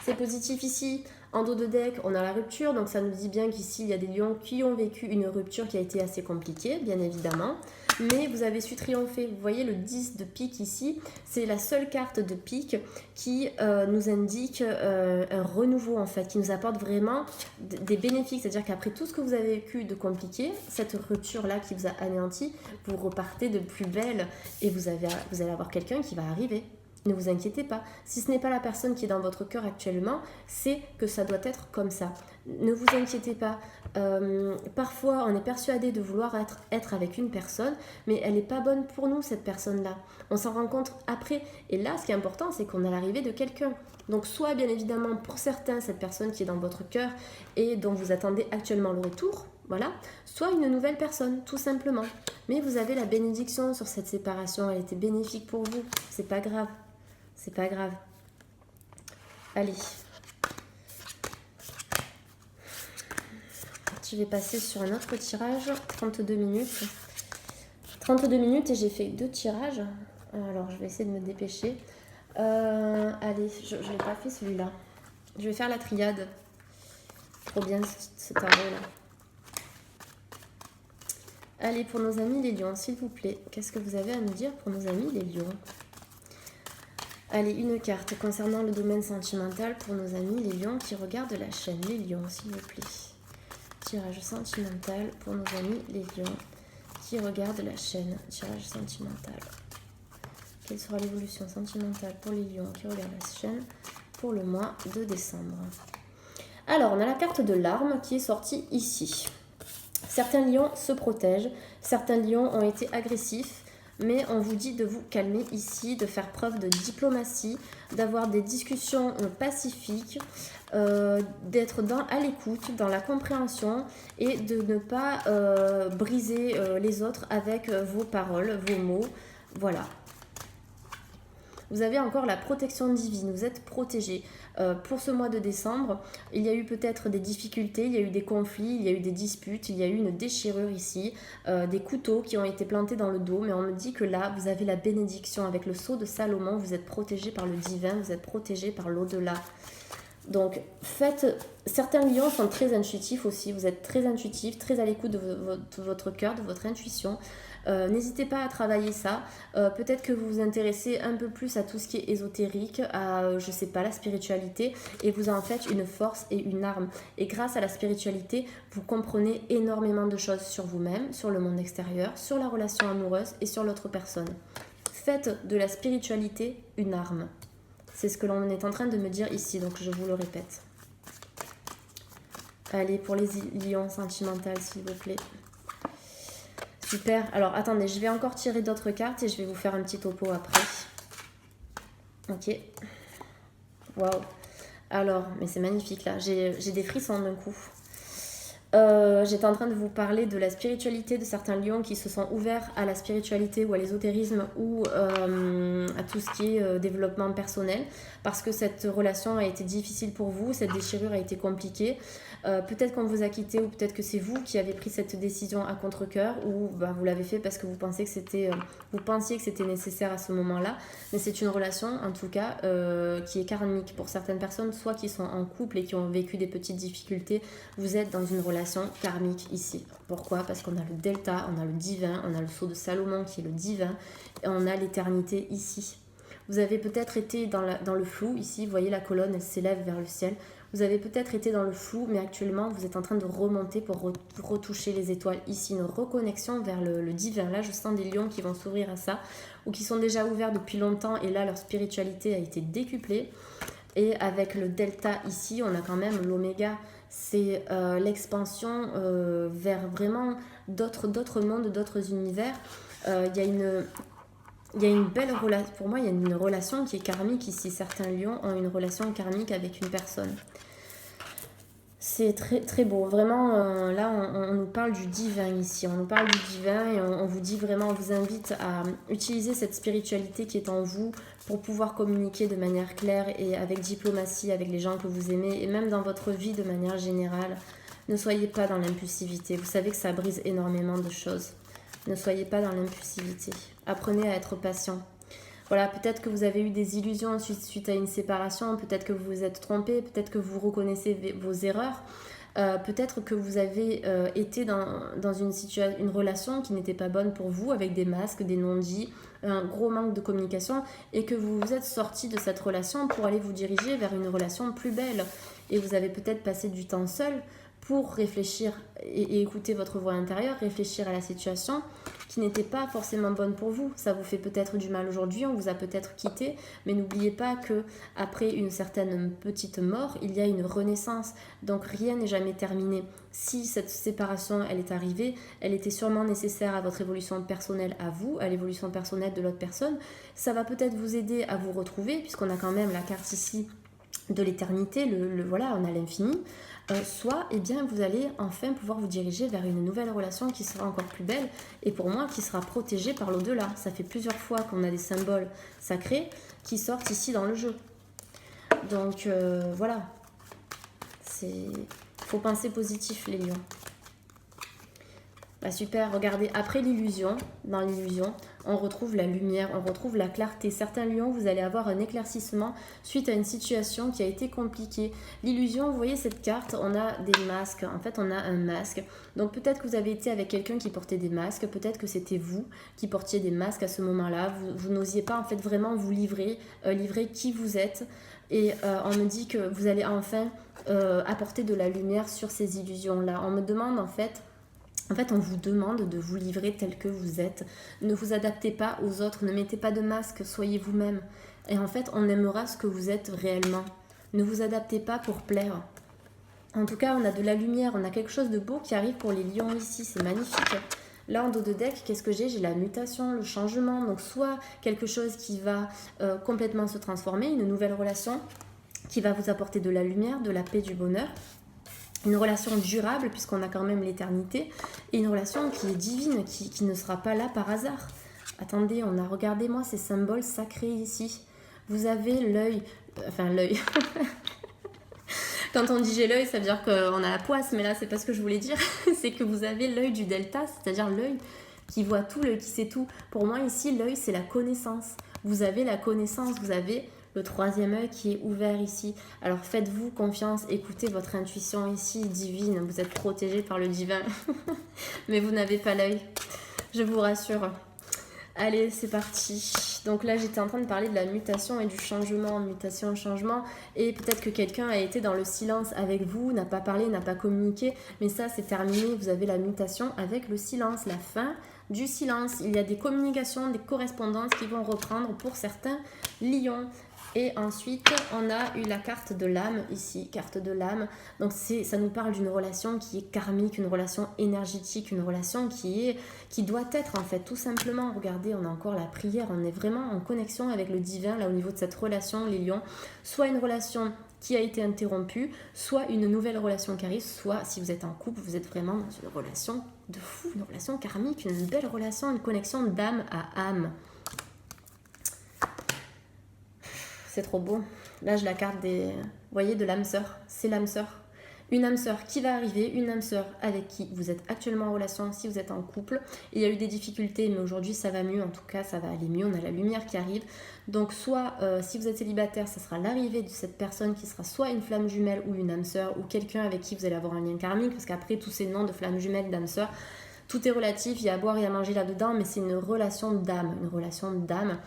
c'est positif ici. En dos de deck, on a la rupture, donc ça nous dit bien qu'ici, il y a des lions qui ont vécu une rupture qui a été assez compliquée, bien évidemment. Mais vous avez su triompher. Vous voyez le 10 de pique ici, c'est la seule carte de pique qui nous indique un renouveau en fait, qui nous apporte vraiment des bénéfices. C'est-à-dire qu'après tout ce que vous avez vécu de compliqué, cette rupture-là qui vous a anéanti, vous repartez de plus belle et vous allez avoir quelqu'un qui va arriver. Ne vous inquiétez pas. Si ce n'est pas la personne qui est dans votre cœur actuellement, c'est que ça doit être comme ça. Ne vous inquiétez pas. Parfois, on est persuadé de vouloir être avec une personne, mais elle n'est pas bonne pour nous, cette personne-là. On s'en rend compte après. Et là, ce qui est important, c'est qu'on a l'arrivée de quelqu'un. Donc, soit, bien évidemment, pour certains, cette personne qui est dans votre cœur et dont vous attendez actuellement le retour, voilà, soit une nouvelle personne, tout simplement. Mais vous avez la bénédiction sur cette séparation. Elle était bénéfique pour vous. C'est pas grave. C'est pas grave. Allez. Je vais passer sur un autre tirage. 32 minutes. 32 minutes et j'ai fait 2 tirages. Alors, je vais essayer de me dépêcher. Allez, je n'ai pas fait celui-là. Je vais faire la triade. Trop bien ce tarot-là. Allez, pour nos amis les lions, s'il vous plaît. Qu'est-ce que vous avez à nous dire pour nos amis les lions ? Allez, une carte concernant le domaine sentimental pour nos amis les lions qui regardent la chaîne. Les lions, s'il vous plaît. Tirage sentimental pour nos amis les lions qui regardent la chaîne. Tirage sentimental. Quelle sera l'évolution sentimentale pour les lions qui regardent la chaîne pour le mois de décembre? Alors, on a la carte de l'arme qui est sortie ici. Certains lions se protègent, certains lions ont été agressifs, mais on vous dit de vous calmer ici, de faire preuve de diplomatie, d'avoir des discussions pacifiques, d'être à l'écoute, dans la compréhension et de ne pas briser les autres avec vos paroles, vos mots. Voilà. Vous avez encore la protection divine, vous êtes protégés. Pour ce mois de décembre, il y a eu peut-être des difficultés, il y a eu des conflits, il y a eu des disputes, il y a eu une déchirure ici, des couteaux qui ont été plantés dans le dos, mais on me dit que là, vous avez la bénédiction avec le sceau de Salomon, vous êtes protégés par le divin, vous êtes protégés par l'au-delà. Donc, certains lions sont très intuitifs aussi. Vous êtes très intuitifs, très à l'écoute de votre cœur, de votre intuition. N'hésitez pas à travailler ça. Peut-être que vous vous intéressez un peu plus à tout ce qui est ésotérique, à, je sais pas, la spiritualité, et vous en faites une force et une arme. Et grâce à la spiritualité, vous comprenez énormément de choses sur vous-même, sur le monde extérieur, sur la relation amoureuse et sur l'autre personne. Faites de la spiritualité une arme. C'est ce que l'on est en train de me dire ici, donc je vous le répète. Allez, pour les lions sentimentales, s'il vous plaît. Super. Alors, attendez, je vais encore tirer d'autres cartes et je vais vous faire un petit topo après. Ok. Waouh. Alors, mais c'est magnifique là. J'ai des frissons d'un coup. J'étais en train de vous parler de la spiritualité de certains lions qui se sont ouverts à la spiritualité ou à l'ésotérisme ou à tout ce qui est développement personnel parce que cette relation a été difficile pour vous, cette déchirure a été compliquée. Peut-être qu'on vous a quitté ou peut-être que c'est vous qui avez pris cette décision à contre-cœur ou vous l'avez fait parce que vous pensiez que c'était nécessaire à ce moment-là. Mais c'est une relation en tout cas qui est karmique pour certaines personnes, soit qui sont en couple et qui ont vécu des petites difficultés. Vous êtes dans une relation karmique ici. Pourquoi? Parce qu'on a le delta, on a le divin, on a le sceau de Salomon qui est le divin et on a l'éternité ici. Vous avez peut-être été dans le flou ici, vous voyez la colonne elle s'élève vers le ciel. Vous avez peut-être été dans le flou, mais actuellement, vous êtes en train de remonter pour retoucher les étoiles. Ici, une reconnexion vers le divin. Là, je sens des lions qui vont s'ouvrir à ça, ou qui sont déjà ouverts depuis longtemps, et là, leur spiritualité a été décuplée. Et avec le delta ici, on a quand même l'oméga. C'est l'expansion vers vraiment d'autres mondes, d'autres univers. Il y a une belle relation, pour moi il y a une relation qui est karmique ici. Certains lions ont une relation karmique avec une personne. C'est très très beau, vraiment là on nous parle du divin ici, on nous parle du divin et on vous dit vraiment, on vous invite à utiliser cette spiritualité qui est en vous pour pouvoir communiquer de manière claire et avec diplomatie avec les gens que vous aimez et même dans votre vie de manière générale. Ne soyez pas dans l'impulsivité, vous savez que ça brise énormément de choses. Ne soyez pas dans l'impulsivité, apprenez à être patient. Voilà, peut-être que vous avez eu des illusions suite à une séparation, peut-être que vous vous êtes trompé, peut-être que vous reconnaissez vos erreurs, peut-être que vous avez été dans une relation qui n'était pas bonne pour vous, avec des masques, des non-dits, un gros manque de communication, et que vous vous êtes sorti de cette relation pour aller vous diriger vers une relation plus belle. Et vous avez peut-être passé du temps seul pour réfléchir et écouter votre voix intérieure, réfléchir à la situation qui n'était pas forcément bonne pour vous. Ça vous fait peut-être du mal aujourd'hui, on vous a peut-être quitté, mais n'oubliez pas que après une certaine petite mort, il y a une renaissance. Donc rien n'est jamais terminé. Si cette séparation, elle est arrivée, elle était sûrement nécessaire à votre évolution personnelle à vous, à l'évolution personnelle de l'autre personne. Ça va peut-être vous aider à vous retrouver, puisqu'on a quand même la carte ici de l'éternité, voilà, on a l'infini. Soit eh bien, vous allez enfin pouvoir vous diriger vers une nouvelle relation qui sera encore plus belle et pour moi qui sera protégée par l'au-delà. Ça fait plusieurs fois qu'on a des symboles sacrés qui sortent ici dans le jeu. Donc voilà, faut penser positif les lions. Bah super, regardez, après l'illusion, dans l'illusion, on retrouve la lumière, on retrouve la clarté. Certains lions, vous allez avoir un éclaircissement suite à une situation qui a été compliquée. L'illusion, vous voyez cette carte, on a des masques, en fait on a un masque. Donc peut-être que vous avez été avec quelqu'un qui portait des masques, peut-être que c'était vous qui portiez des masques à ce moment-là. Vous n'osiez pas en fait vraiment vous livrer qui vous êtes. Et on me dit que vous allez enfin apporter de la lumière sur ces illusions-là. On me demande en fait, on vous demande de vous livrer tel que vous êtes. Ne vous adaptez pas aux autres, ne mettez pas de masque, soyez vous-même. Et en fait, on aimera ce que vous êtes réellement. Ne vous adaptez pas pour plaire. En tout cas, on a de la lumière, on a quelque chose de beau qui arrive pour les lions ici, c'est magnifique. Là, en dos de deck, qu'est-ce que j'ai? J'ai la mutation, le changement. Donc, soit quelque chose qui va complètement se transformer, une nouvelle relation qui va vous apporter de la lumière, de la paix, du bonheur. Une relation durable, puisqu'on a quand même l'éternité, et une relation qui est divine, qui ne sera pas là par hasard. Attendez, regardez-moi ces symboles sacrés ici. Vous avez l'œil, l'œil. Quand on dit j'ai l'œil, ça veut dire qu'on a la poisse, mais là, c'est pas ce que je voulais dire. C'est que vous avez l'œil du delta, c'est-à-dire l'œil qui voit tout, l'œil qui sait tout. Pour moi, ici, l'œil, c'est la connaissance. Vous avez la connaissance, vous avez le troisième œil qui est ouvert ici. Alors faites-vous confiance, écoutez votre intuition ici divine, vous êtes protégé par le divin, mais vous n'avez pas l'œil, je vous rassure. Allez, c'est parti. Donc là, j'étais en train de parler de la mutation et du changement, mutation, changement, et peut-être que quelqu'un a été dans le silence avec vous, n'a pas parlé, n'a pas communiqué, mais ça, c'est terminé. Vous avez la mutation avec le silence, la fin du silence. Il y a des communications, des correspondances qui vont reprendre pour certains lions. Et ensuite, on a eu la carte de l'âme ici, carte de l'âme. Donc ça nous parle d'une relation qui est karmique, une relation énergétique, une relation qui doit être en fait tout simplement. Regardez, on a encore la prière, on est vraiment en connexion avec le divin là au niveau de cette relation, les lions. Soit une relation qui a été interrompue, soit une nouvelle relation qui arrive, soit si vous êtes en couple, vous êtes vraiment dans une relation de fou, une relation karmique, une belle relation, une connexion d'âme à âme. C'est trop beau. Là, je la carte des... Vous voyez, de l'âme sœur. C'est l'âme sœur. Une âme sœur qui va arriver, une âme sœur avec qui vous êtes actuellement en relation, si vous êtes en couple. Il y a eu des difficultés, mais aujourd'hui, ça va mieux. En tout cas, ça va aller mieux. On a la lumière qui arrive. Donc, soit, si vous êtes célibataire, ça sera l'arrivée de cette personne qui sera soit une flamme jumelle ou une âme sœur, ou quelqu'un avec qui vous allez avoir un lien karmique, parce qu'après, tous ces noms de flamme jumelle, d'âme sœur, tout est relatif. Il y a à boire et à manger là-dedans, mais c'est une relation d'âme. Une relation d'âme.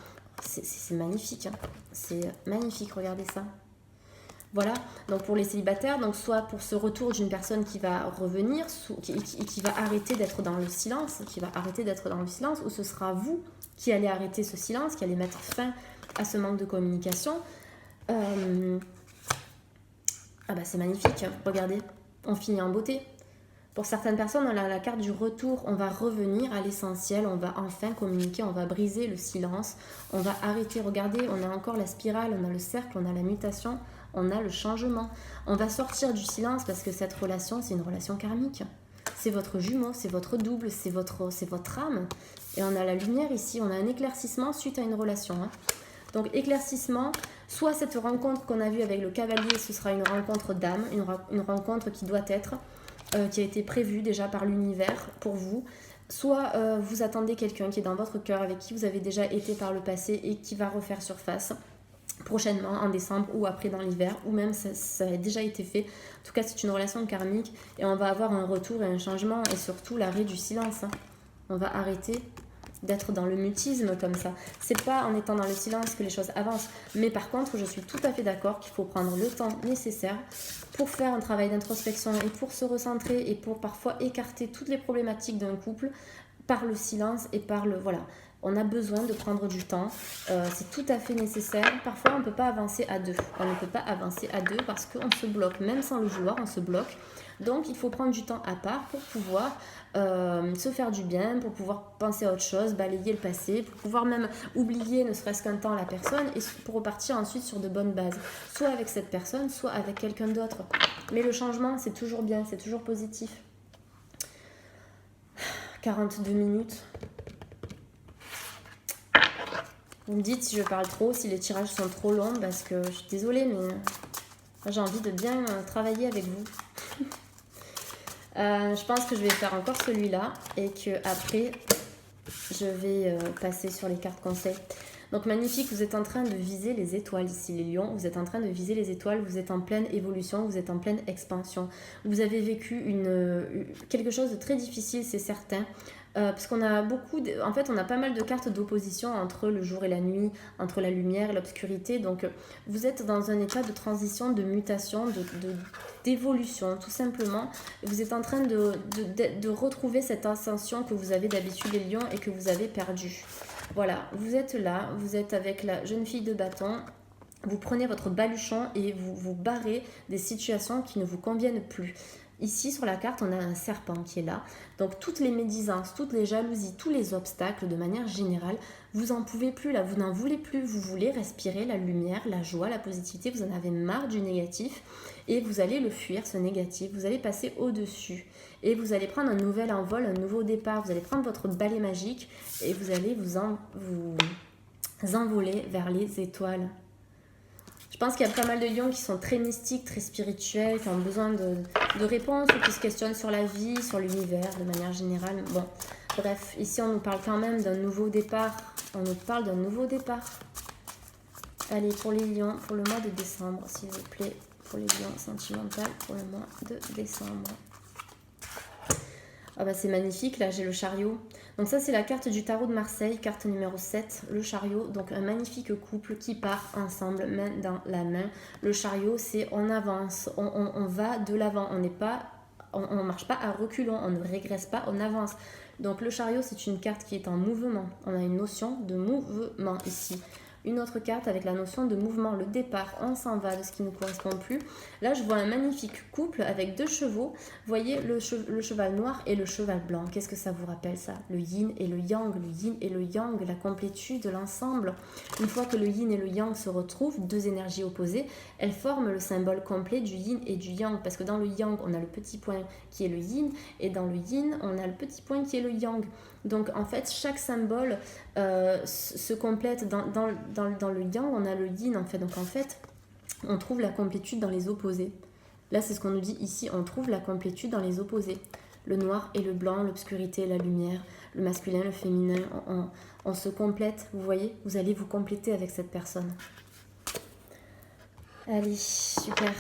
C'est magnifique, hein. C'est magnifique, regardez ça. Voilà, donc pour les célibataires, donc soit pour ce retour d'une personne qui va revenir, qui va arrêter d'être dans le silence, ou ce sera vous qui allez arrêter ce silence, qui allez mettre fin à ce manque de communication. Ah bah c'est magnifique, hein. Regardez, on finit en beauté. Pour certaines personnes, on a la carte du retour, on va revenir à l'essentiel, on va enfin communiquer, on va briser le silence, on va arrêter, regardez, on a encore la spirale, on a le cercle, on a la mutation, on a le changement. On va sortir du silence parce que cette relation, c'est une relation karmique. C'est votre jumeau, c'est votre double, c'est votre âme. Et on a la lumière ici, on a un éclaircissement suite à une relation, hein. Donc éclaircissement, soit cette rencontre qu'on a vue avec le cavalier, ce sera une rencontre d'âme, une rencontre qui doit être... qui a été prévu déjà par l'univers pour vous, soit vous attendez quelqu'un qui est dans votre cœur, avec qui vous avez déjà été par le passé et qui va refaire surface prochainement en décembre ou après dans l'hiver, ou même ça a déjà été fait. En tout cas, c'est une relation karmique et on va avoir un retour et un changement et surtout l'arrêt du silence, hein. On va arrêter d'être dans le mutisme comme ça. C'est pas en étant dans le silence que les choses avancent. Mais par contre, je suis tout à fait d'accord qu'il faut prendre le temps nécessaire pour faire un travail d'introspection et pour se recentrer et pour parfois écarter toutes les problématiques d'un couple par le silence et par le... Voilà. On a besoin de prendre du temps. C'est tout à fait nécessaire. Parfois, on ne peut pas avancer à deux. On ne peut pas avancer à deux parce qu'on se bloque. Même sans le vouloir, on se bloque. Donc, il faut prendre du temps à part pour pouvoir se faire du bien, pour pouvoir penser à autre chose, balayer le passé, pour pouvoir même oublier ne serait-ce qu'un temps la personne et pour repartir ensuite sur de bonnes bases. Soit avec cette personne, soit avec quelqu'un d'autre. Mais le changement, c'est toujours bien, c'est toujours positif. 42 minutes. Vous me dites si je parle trop, si les tirages sont trop longs, parce que je suis désolée, mais moi, j'ai envie de bien travailler avec vous. Je pense que je vais faire encore celui-là et que après je vais passer sur les cartes conseils. Donc magnifique, vous êtes en train de viser les étoiles ici les lions, vous êtes en train de viser les étoiles, vous êtes en pleine évolution, vous êtes en pleine expansion. Vous avez vécu quelque chose de très difficile, c'est certain. Parce qu'on a en fait on a pas mal de cartes d'opposition entre le jour et la nuit, entre la lumière et l'obscurité. Donc vous êtes dans un état de transition, de mutation, d'évolution tout simplement. Vous êtes en train de retrouver cette ascension que vous avez d'habitude les lions et que vous avez perdue. Voilà, vous êtes là, vous êtes avec la jeune fille de bâton. Vous prenez votre baluchon et vous barrez des situations qui ne vous conviennent plus. Ici, sur la carte, on a un serpent qui est là. Donc, toutes les médisances, toutes les jalousies, tous les obstacles, de manière générale, vous n'en pouvez plus là, vous n'en voulez plus. Vous voulez respirer la lumière, la joie, la positivité. Vous en avez marre du négatif et vous allez le fuir, ce négatif. Vous allez passer au-dessus et vous allez prendre un nouvel envol, un nouveau départ. Vous allez prendre votre balai magique et vous allez vous envoler vers les étoiles. Je pense qu'il y a pas mal de lions qui sont très mystiques, très spirituels, qui ont besoin de réponses ou qui se questionnent sur la vie, sur l'univers de manière générale. Bon, bref, ici on nous parle quand même d'un nouveau départ. On nous parle d'un nouveau départ. Allez, pour les lions, pour le mois de décembre, s'il vous plaît. Pour les lions sentimentales, pour le mois de décembre. Ah bah c'est magnifique, là j'ai le chariot. Donc ça c'est la carte du tarot de Marseille, carte numéro 7, le chariot. Donc un magnifique couple qui part ensemble, main dans la main. Le chariot c'est on avance, on va de l'avant, on n'est pas, on marche pas à reculons, on ne régresse pas, on avance. Donc le chariot c'est une carte qui est en mouvement, on a une notion de mouvement ici. Une autre carte avec la notion de mouvement, le départ, on s'en va de ce qui ne correspond plus. Là, je vois un magnifique couple avec 2 chevaux. Vous voyez le cheval noir et le cheval blanc. Qu'est-ce que ça vous rappelle ça? Le yin et le yang, la complétude, l'ensemble. Une fois que le yin et le yang se retrouvent, 2 énergies opposées, elles forment le symbole complet du yin et du yang. Parce que dans le yang, on a le petit point qui est le yin et dans le yin, on a le petit point qui est le yang. Donc en fait, chaque symbole se complète dans le yang, on a le yin en fait. Donc en fait, on trouve la complétude dans les opposés. Là, c'est ce qu'on nous dit ici, on trouve la complétude dans les opposés. Le noir et le blanc, l'obscurité et la lumière, le masculin, le féminin, on se complète, vous voyez, vous allez vous compléter avec cette personne. Allez, super,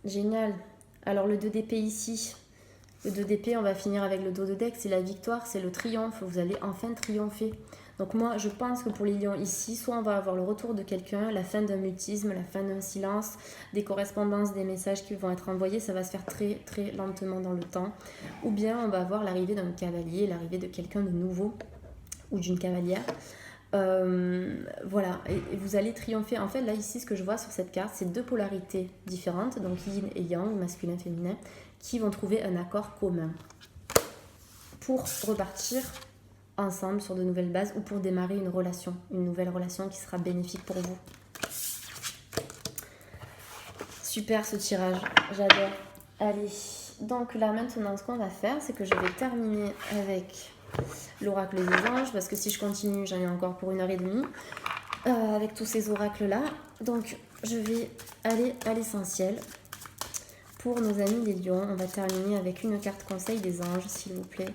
génial. Alors le 2 d'épée ici, le 2 d'épée, on va finir avec le dos de deck, c'est la victoire, c'est le triomphe, vous allez enfin triompher. Donc moi, je pense que pour les lions ici, soit on va avoir le retour de quelqu'un, la fin d'un mutisme, la fin d'un silence, des correspondances, des messages qui vont être envoyés, ça va se faire très très lentement dans le temps. Ou bien on va avoir l'arrivée d'un cavalier, l'arrivée de quelqu'un de nouveau ou d'une cavalière. Voilà, et vous allez triompher. En fait, là ici, ce que je vois sur cette carte, c'est 2 polarités différentes, donc yin et yang, masculin, féminin, qui vont trouver un accord commun pour repartir ensemble sur de nouvelles bases ou pour démarrer une nouvelle relation qui sera bénéfique pour vous. Super ce tirage, j'adore. Allez, donc là maintenant ce qu'on va faire, c'est que je vais terminer avec l'oracle des anges, parce que si je continue, j'en ai encore pour 1h30 avec tous ces oracles là. Donc je vais aller à l'essentiel. Pour nos amis les lions, on va terminer avec une carte conseil des anges, s'il vous plaît.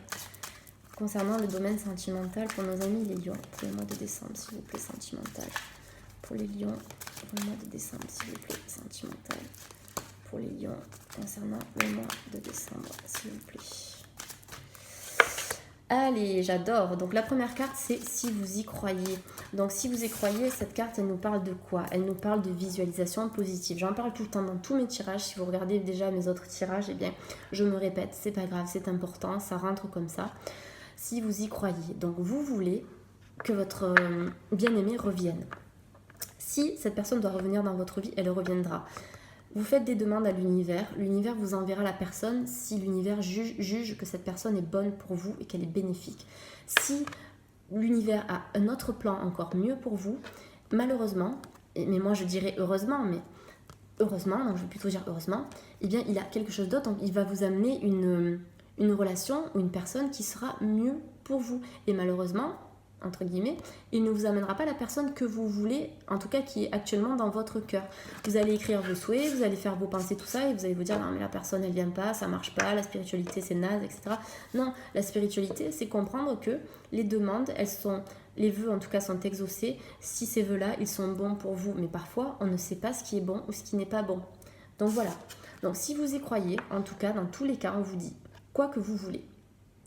Concernant le domaine sentimental pour nos amis les lions, pour le mois de décembre, s'il vous plaît, sentimental. Pour les lions, pour le mois de décembre, s'il vous plaît, sentimental. Pour les lions, concernant le mois de décembre, s'il vous plaît. Allez, j'adore. Donc la première carte, c'est si vous y croyez. Donc si vous y croyez, cette carte, elle nous parle de quoi? Elle nous parle de visualisation positive. J'en parle tout le temps dans tous mes tirages. Si vous regardez déjà mes autres tirages, eh bien, je me répète, c'est pas grave, c'est important, ça rentre comme ça. Si vous y croyez, donc vous voulez que votre bien-aimé revienne. Si cette personne doit revenir dans votre vie, elle reviendra. Vous faites des demandes à l'univers vous enverra la personne si l'univers juge que cette personne est bonne pour vous et qu'elle est bénéfique. Si l'univers a un autre plan encore mieux pour vous, malheureusement, mais moi je dirais heureusement, mais heureusement, donc je vais plutôt dire heureusement, eh bien il a quelque chose d'autre, donc il va vous amener une relation ou une personne qui sera mieux pour vous. Et malheureusement, entre guillemets, il ne vous amènera pas la personne que vous voulez, en tout cas qui est actuellement dans votre cœur. Vous allez écrire vos souhaits, vous allez faire vos pensées, tout ça, et vous allez vous dire non mais la personne elle vient pas, ça marche pas, la spiritualité c'est naze, etc. Non, la spiritualité c'est comprendre que les demandes, les vœux en tout cas sont exaucés, si ces vœux-là ils sont bons pour vous, mais parfois on ne sait pas ce qui est bon ou ce qui n'est pas bon. Donc voilà, donc si vous y croyez, en tout cas dans tous les cas on vous dit quoi que vous voulez.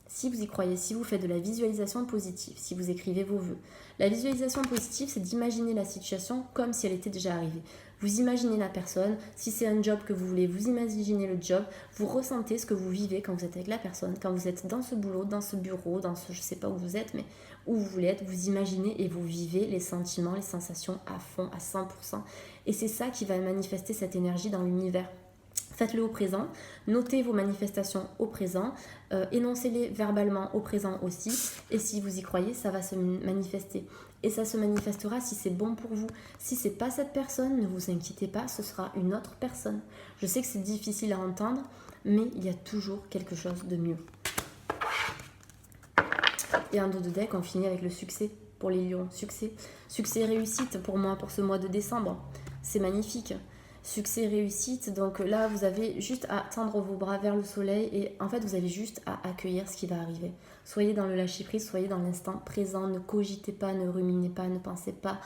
Si vous y croyez, si vous faites de la visualisation positive, si vous écrivez vos vœux. La visualisation positive, c'est d'imaginer la situation comme si elle était déjà arrivée. Vous imaginez la personne, si c'est un job que vous voulez, vous imaginez le job, vous ressentez ce que vous vivez quand vous êtes avec la personne, quand vous êtes dans ce boulot, dans ce bureau, dans ce, je ne sais pas où vous êtes, mais où vous voulez être, vous imaginez et vous vivez les sentiments, les sensations à fond, à 100%. Et c'est ça qui va manifester cette énergie dans l'univers. Faites-le au présent, notez vos manifestations au présent, énoncez-les verbalement au présent aussi, et si vous y croyez, ça va se manifester. Et ça se manifestera si c'est bon pour vous. Si c'est pas cette personne, ne vous inquiétez pas, ce sera une autre personne. Je sais que c'est difficile à entendre, mais il y a toujours quelque chose de mieux. Et un dos de deck, on finit avec le succès pour les lions. Succès et réussite pour moi, pour ce mois de décembre. C'est magnifique. Succès, réussite, donc là vous avez juste à tendre vos bras vers le soleil et en fait vous avez juste à accueillir ce qui va arriver. Soyez dans le lâcher prise, soyez dans l'instant présent, ne cogitez pas, ne ruminez pas, ne pensez pas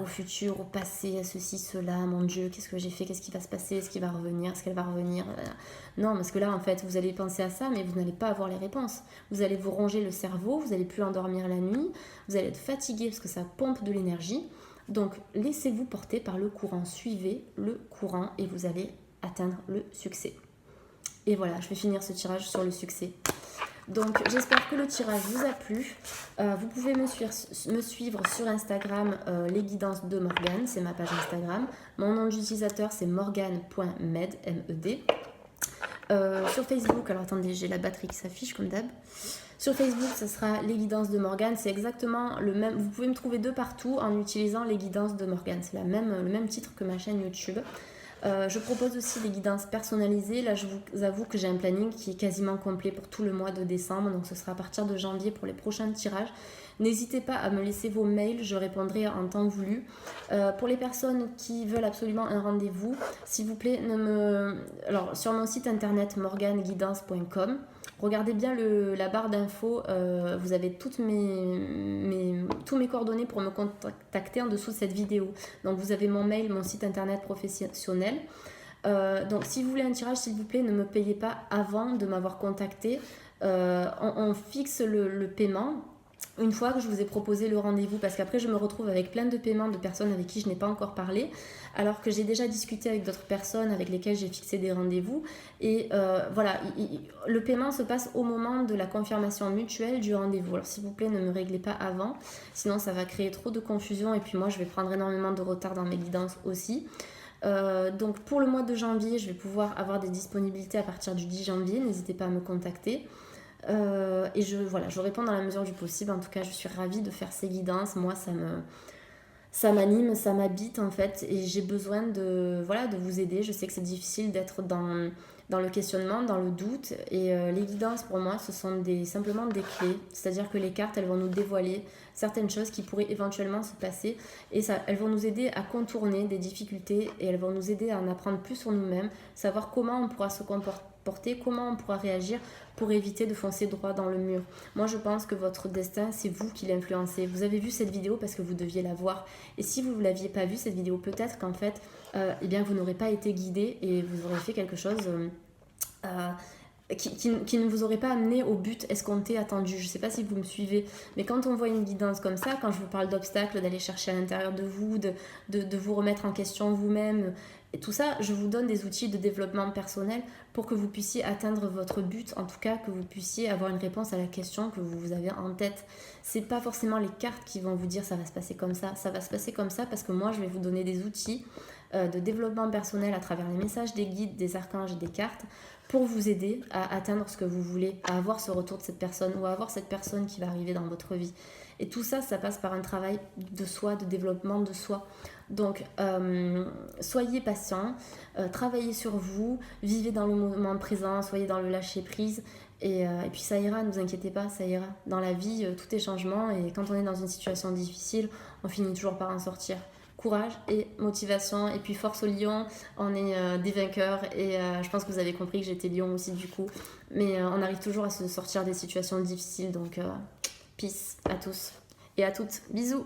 au futur, au passé, à ceci, cela, mon Dieu, qu'est-ce que j'ai fait, qu'est-ce qui va se passer, est-ce qu'il va revenir, est-ce qu'elle va revenir. Non, parce que là, en fait, vous allez penser à ça, mais vous n'allez pas avoir les réponses. Vous allez vous ronger le cerveau, vous n'allez plus endormir la nuit, vous allez être fatigué parce que ça pompe de l'énergie. Donc, laissez-vous porter par le courant, suivez le courant et vous allez atteindre le succès. Et voilà, je vais finir ce tirage sur le succès. Donc j'espère que le tirage vous a plu. Vous pouvez me suivre sur Instagram, les guidances de Morgane, c'est ma page Instagram. Mon nom d'utilisateur c'est morgane.med, M-E-D. Sur Facebook, alors attendez, j'ai la batterie qui s'affiche comme d'hab. Sur Facebook, ce sera les guidances de Morgane, c'est exactement le même. Vous pouvez me trouver de partout en utilisant les guidances de Morgane. C'est le même titre que ma chaîne YouTube. Je propose aussi des guidances personnalisées. Là, je vous avoue que j'ai un planning qui est quasiment complet pour tout le mois de décembre. Donc, ce sera à partir de janvier pour les prochains tirages. N'hésitez pas à me laisser vos mails. Je répondrai en temps voulu. Pour les personnes qui veulent absolument un rendez-vous, s'il vous plaît, alors, sur mon site internet morganeguidance.com, regardez bien la barre d'infos. Vous avez tous mes coordonnées pour me contacter en dessous de cette vidéo. Donc vous avez mon mail, mon site internet professionnel. Donc si vous voulez un tirage, s'il vous plaît, ne me payez pas avant de m'avoir contacté. On fixe le paiement une fois que je vous ai proposé le rendez-vous, parce qu'après je me retrouve avec plein de paiements de personnes avec qui je n'ai pas encore parlé, alors que j'ai déjà discuté avec d'autres personnes avec lesquelles j'ai fixé des rendez-vous. Et voilà, le paiement se passe au moment de la confirmation mutuelle du rendez-vous. Alors s'il vous plaît, ne me réglez pas avant, sinon ça va créer trop de confusion et puis moi je vais prendre énormément de retard dans mes guidances aussi. Donc pour le mois de janvier, je vais pouvoir avoir des disponibilités à partir du 10 janvier, n'hésitez pas à me contacter. Et je réponds dans la mesure du possible. En tout cas, je suis ravie de faire ces guidances. Moi, ça m'anime, ça m'habite en fait, et j'ai besoin de vous aider. Je sais que c'est difficile d'être dans le questionnement, dans le doute, et les guidances pour moi, ce sont simplement des clés. C'est-à-dire que les cartes, elles vont nous dévoiler certaines choses qui pourraient éventuellement se passer, et elles vont nous aider à contourner des difficultés, et elles vont nous aider à en apprendre plus sur nous-mêmes, savoir comment on pourra se comporter, comment on pourra réagir pour éviter de foncer droit dans le mur. Moi, je pense que votre destin, c'est vous qui l'influencez. Vous avez vu cette vidéo parce que vous deviez la voir. Et si vous ne l'aviez pas vue, cette vidéo, peut-être qu'en fait, eh bien, vous n'aurez pas été guidé et vous aurez fait quelque chose qui ne vous aurait pas amené au but escompté, attendu. Je ne sais pas si vous me suivez, mais quand on voit une guidance comme ça, quand je vous parle d'obstacles, d'aller chercher à l'intérieur de vous, de vous remettre en question vous-même, et tout ça, je vous donne des outils de développement personnel pour que vous puissiez atteindre votre but, en tout cas que vous puissiez avoir une réponse à la question que vous avez en tête. C'est pas forcément les cartes qui vont vous dire ça va se passer comme ça va se passer comme ça parce que moi je vais vous donner des outils de développement personnel à travers les messages des guides, des archanges et des cartes pour vous aider à atteindre ce que vous voulez, à avoir ce retour de cette personne ou à avoir cette personne qui va arriver dans votre vie. Et tout ça, ça passe par un travail de soi, de développement de soi. Donc, soyez patient, travaillez sur vous, vivez dans le moment présent, soyez dans le lâcher-prise. Et puis ça ira, ne vous inquiétez pas, ça ira. Dans la vie, tout est changement et quand on est dans une situation difficile, on finit toujours par en sortir. Courage et motivation et puis force aux lions, on est des vainqueurs et je pense que vous avez compris que j'étais lion aussi du coup. Mais on arrive toujours à se sortir des situations difficiles, donc peace à tous et à toutes. Bisous.